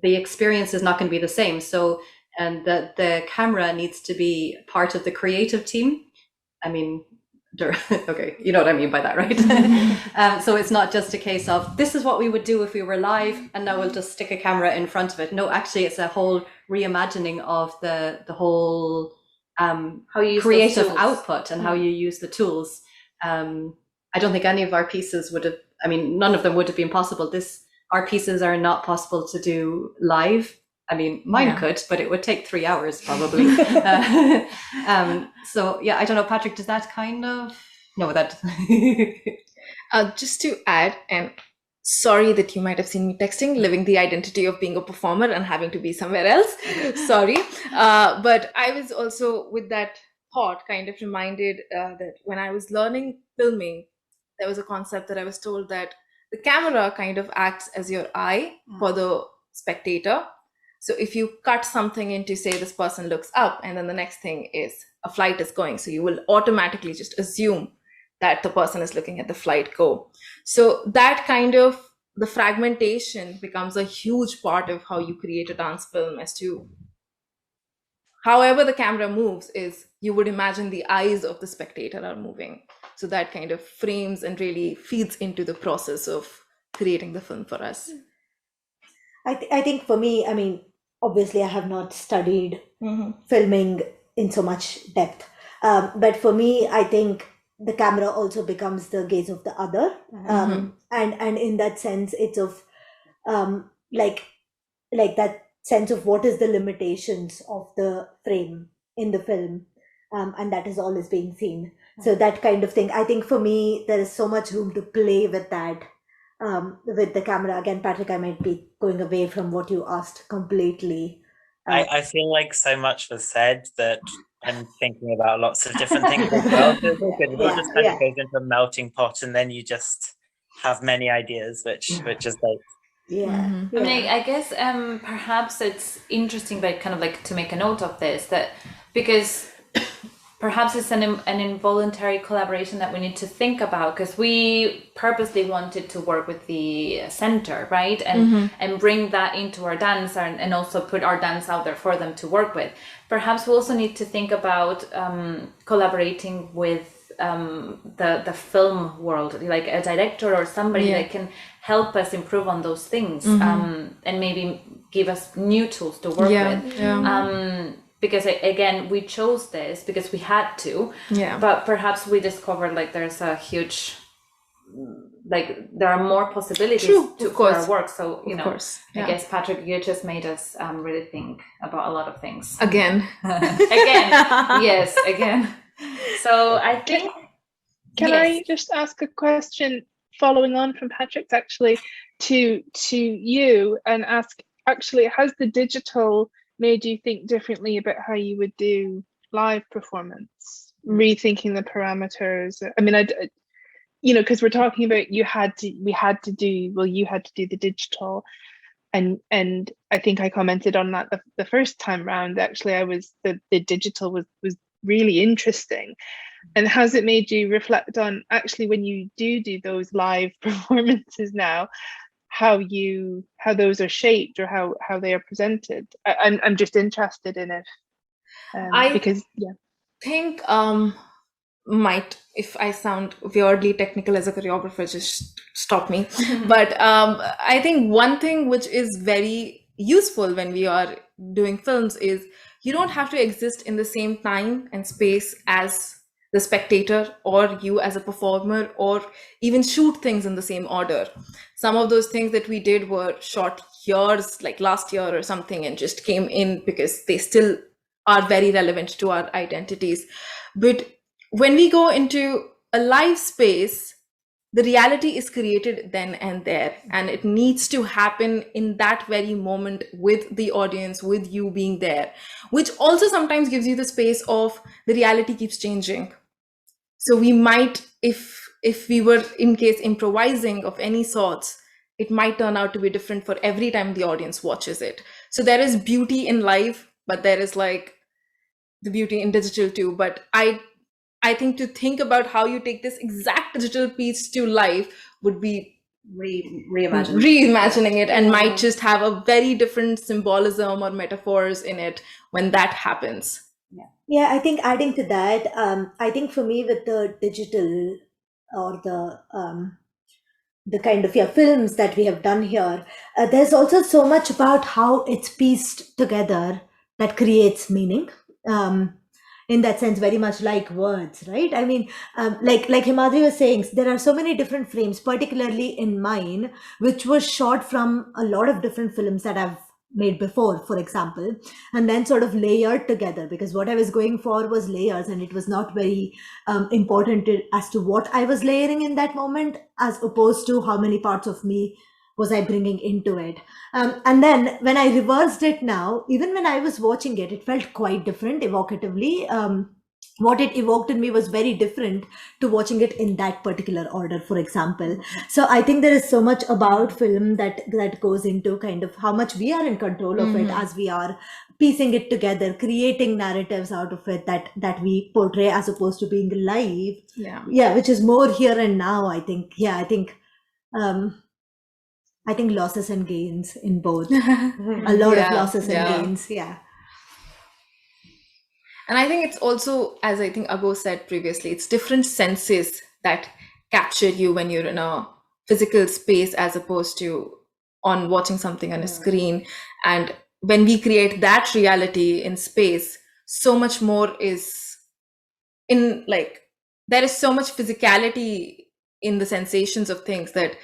[SPEAKER 5] the experience is not going to be the same. So, and the camera needs to be part of the creative team. I mean, okay, you know what I mean by that, right? So it's not just a case of this is what we would do if we were live, and now we'll just stick a camera in front of it. No, actually, it's a whole reimagining of the whole how you use creative output and how you use the tools. I don't think any of our pieces would have. I mean, none of them would have been possible. Our pieces are not possible to do live. I mean, mine could, but it would take 3 hours probably. So yeah, I don't know, Patrick, does that kind of, no, that.
[SPEAKER 9] Just to add, and sorry that you might have seen me texting, living the identity of being a performer and having to be somewhere else. Sorry. But I was also, with that thought, kind of reminded that when I was learning filming, there was a concept that I was told that the camera kind of acts as your eye for the spectator. So if you cut something into, say, this person looks up, and then the next thing is a flight is going, so you will automatically just assume that the person is looking at the flight go. So that kind of, the fragmentation becomes a huge part of how you create a dance film, as to however the camera moves is you would imagine the eyes of the spectator are moving. So that kind of frames and really feeds into the process of creating the film for us.
[SPEAKER 3] I think for me, I mean, obviously I have not studied filming in so much depth. But for me, I think the camera also becomes the gaze of the other. And in that sense, it's of like that sense of what is the limitations of the frame in the film, and that is all is being seen. So that kind of thing, I think for me, there is so much room to play with that, with the camera. Again, Patrick, I might be going away from what you asked completely.
[SPEAKER 11] I feel like so much was said that I'm thinking about lots of different things as well. So it's all good. It all just kind of goes into a melting pot, and then you just have many ideas, which is like.
[SPEAKER 3] Yeah.
[SPEAKER 1] I mean, I guess perhaps it's interesting, like kind of like to make a note of this, that because perhaps it's an involuntary collaboration that we need to think about, because we purposely wanted to work with the center, right? And bring that into our dance, and also put our dance out there for them to work with. Perhaps we also need to think about collaborating with the film world, like a director or somebody that can help us improve on those things, and maybe give us new tools to work with. Because again, we chose this because we had to, but perhaps we discovered like there's a huge, like there are more possibilities for our work. So you know, I guess Patrick, you just made us really think about a lot of things
[SPEAKER 9] again.
[SPEAKER 1] Yes, again. So I think.
[SPEAKER 2] Can I just ask a question following on from Patrick's, actually, to you, and ask, actually, has the digital made you think differently about how you would do live performance, rethinking the parameters? I mean, you know, because we're talking about you had to do the digital, and I think I commented on that the first time round. Actually, the digital was really interesting. And has it made you reflect on, actually, when you do those live performances now, how those are shaped, or how they are presented? I'm just interested in it, because
[SPEAKER 9] think if I sound weirdly technical as a choreographer, just stop me. But I think one thing which is very useful when we are doing films is you don't have to exist in the same time and space as the spectator or you as a performer, or even shoot things in the same order. Some of those things that we did were shot years, like last year or something, and just came in because they still are very relevant to our identities. But when we go into a live space, the reality is created then and there, and it needs to happen in that very moment with the audience, with you being there, which also sometimes gives you the space of the reality keeps changing. So we might, if we were in case improvising of any sorts, it might turn out to be different for every time the audience watches it. So there is beauty in live, but there is like the beauty in digital too. But I think to think about how you take this exact digital piece to life would be reimagining it, and might just have a very different symbolism or metaphors in it when that happens.
[SPEAKER 3] Yeah, I think adding to that, I think for me with the digital, or the kind of films that we have done here, there's also so much about how it's pieced together that creates meaning. In that sense, very much like words, right? I mean, like Himadri was saying, there are so many different frames, particularly in mine, which was shot from a lot of different films that I've made before, for example, and then sort of layered together, because what I was going for was layers, and it was not very important as to what I was layering in that moment, as opposed to how many parts of me was I bringing into it. And then when I reversed it now, even when I was watching it, it felt quite different evocatively. What it evoked in me was very different to watching it in that particular order, for example. So I think there is so much about film that goes into kind of how much we are in control of it as we are piecing it together, creating narratives out of it that we portray, as opposed to being live. Yeah, which is more here and now, I think. Yeah, I think losses and gains in both. A lot of losses and gains. Yeah.
[SPEAKER 9] And I think it's also, as I think Ago said previously, it's different senses that capture you when you're in a physical space as opposed to on watching something on a screen. And when we create that reality in space, so much more is in, like, there is so much physicality in the sensations of things that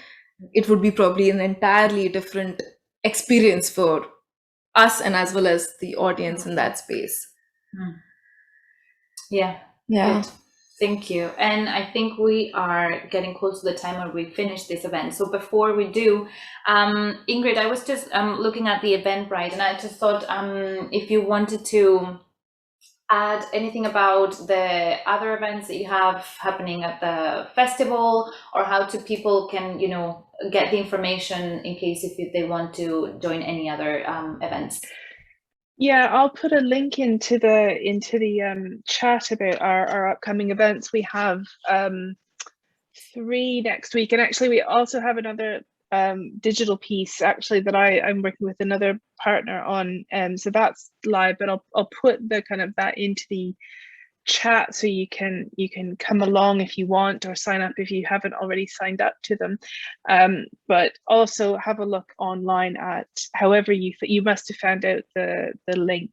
[SPEAKER 9] it would be probably an entirely different experience for us and as well as the audience in that space.
[SPEAKER 1] Yeah.
[SPEAKER 6] Yeah.
[SPEAKER 1] Good. Thank you. And I think we are getting close to the time when we finish this event. So before we do, Ingrid, I was just looking at the Eventbrite, and I just thought if you wanted to add anything about the other events that you have happening at the festival, or how people can, get the information in case if they want to join any other events.
[SPEAKER 2] Yeah, I'll put a link into the chat about our upcoming events. We have 3 next week, and actually we also have another digital piece actually that I'm working with another partner on, so that's live. But I'll put the kind of that into the chat so you can come along if you want, or sign up if you haven't already signed up to them. But also have a look online at however you must have found out the link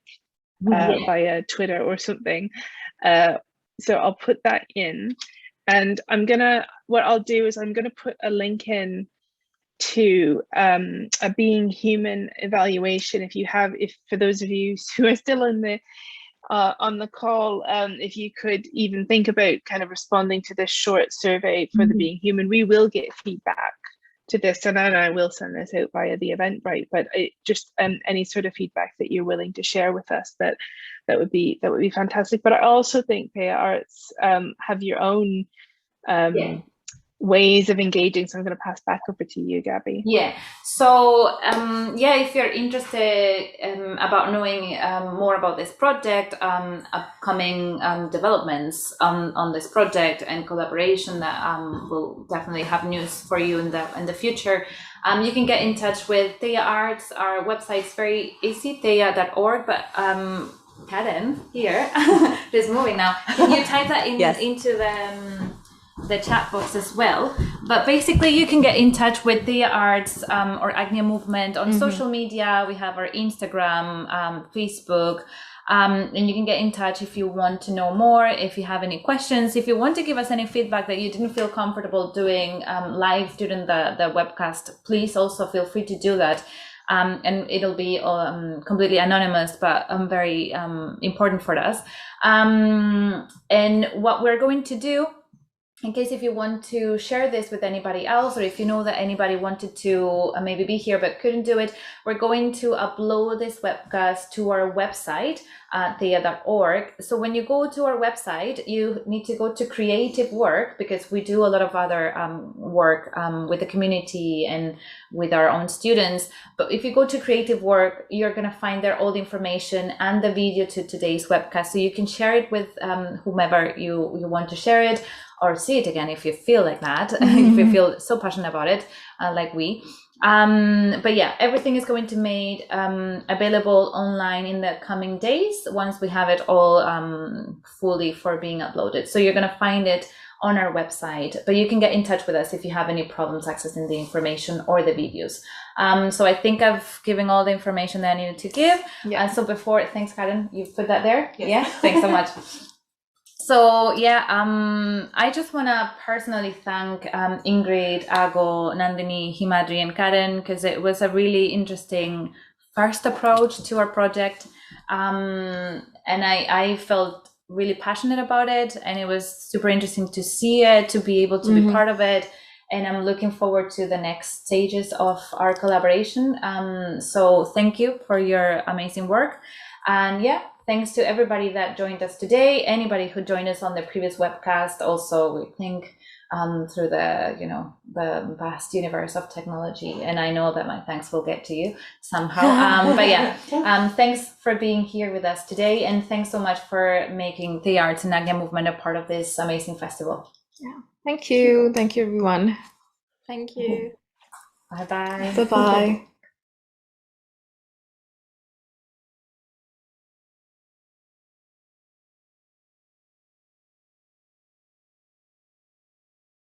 [SPEAKER 2] via Twitter or something. So I'll put that in, and what I'll do is I'm gonna put a link in to a Being Human evaluation. If for those of you who are still on the call, if you could even think about kind of responding to this short survey for the Being Human, we will get feedback to this, and then I will send this out via the Eventbrite. But just any sort of feedback that you're willing to share with us, that would be fantastic. But I also think Theia Arts have your own ways of engaging, so I'm going to pass back over to you, Gabby.
[SPEAKER 1] Yeah, so if you're interested about knowing more about this project, upcoming developments on this project and collaboration, that will definitely have news for you in the future, you can get in touch with Theia Arts. Our website's very easy, theia.org, but Karen here is moving now. Can you type that in into the chat box as well? But basically you can get in touch with Theia Arts or Agnia Movement on social media. We have our Instagram, Facebook, and you can get in touch if you want to know more, if you have any questions, if you want to give us any feedback that you didn't feel comfortable doing live during the webcast. Please also feel free to do that. And it'll be completely anonymous, but very important for us. And what we're going to do, in case if you want to share this with anybody else, or if you know that anybody wanted to maybe be here but couldn't do it, we're going to upload this webcast to our website, theia.org. So when you go to our website, you need to go to creative work, because we do a lot of other work with the community and with our own students. But if you go to creative work, you're going to find there all the information and the video to today's webcast, so you can share it with whomever you want to share it, or see it again if you feel like that, if you feel so passionate about it, like we. But yeah, everything is going to be made available online in the coming days, once we have it all fully for being uploaded. So you're going to find it on our website, but you can get in touch with us if you have any problems accessing the information or the videos. So I think I've given all the information that I needed to give. So before, thanks Karen, you put that there? Yeah, thanks so much. So I just want to personally thank Ingrid, Ago, Nandini, Himadri, and Karen, because it was a really interesting first approach to our project, and I felt really passionate about it, and it was super interesting to see it, to be able to be part of it, and I'm looking forward to the next stages of our collaboration. So thank you for your amazing work, and thanks to everybody that joined us today. Anybody who joined us on the previous webcast, also we think through the vast universe of technology, and I know that my thanks will get to you somehow. But thanks for being here with us today, and thanks so much for making the Arts and Agnia Movement a part of this amazing festival.
[SPEAKER 6] Thank you everyone.
[SPEAKER 4] Thank you.
[SPEAKER 1] Bye bye.
[SPEAKER 6] Bye bye.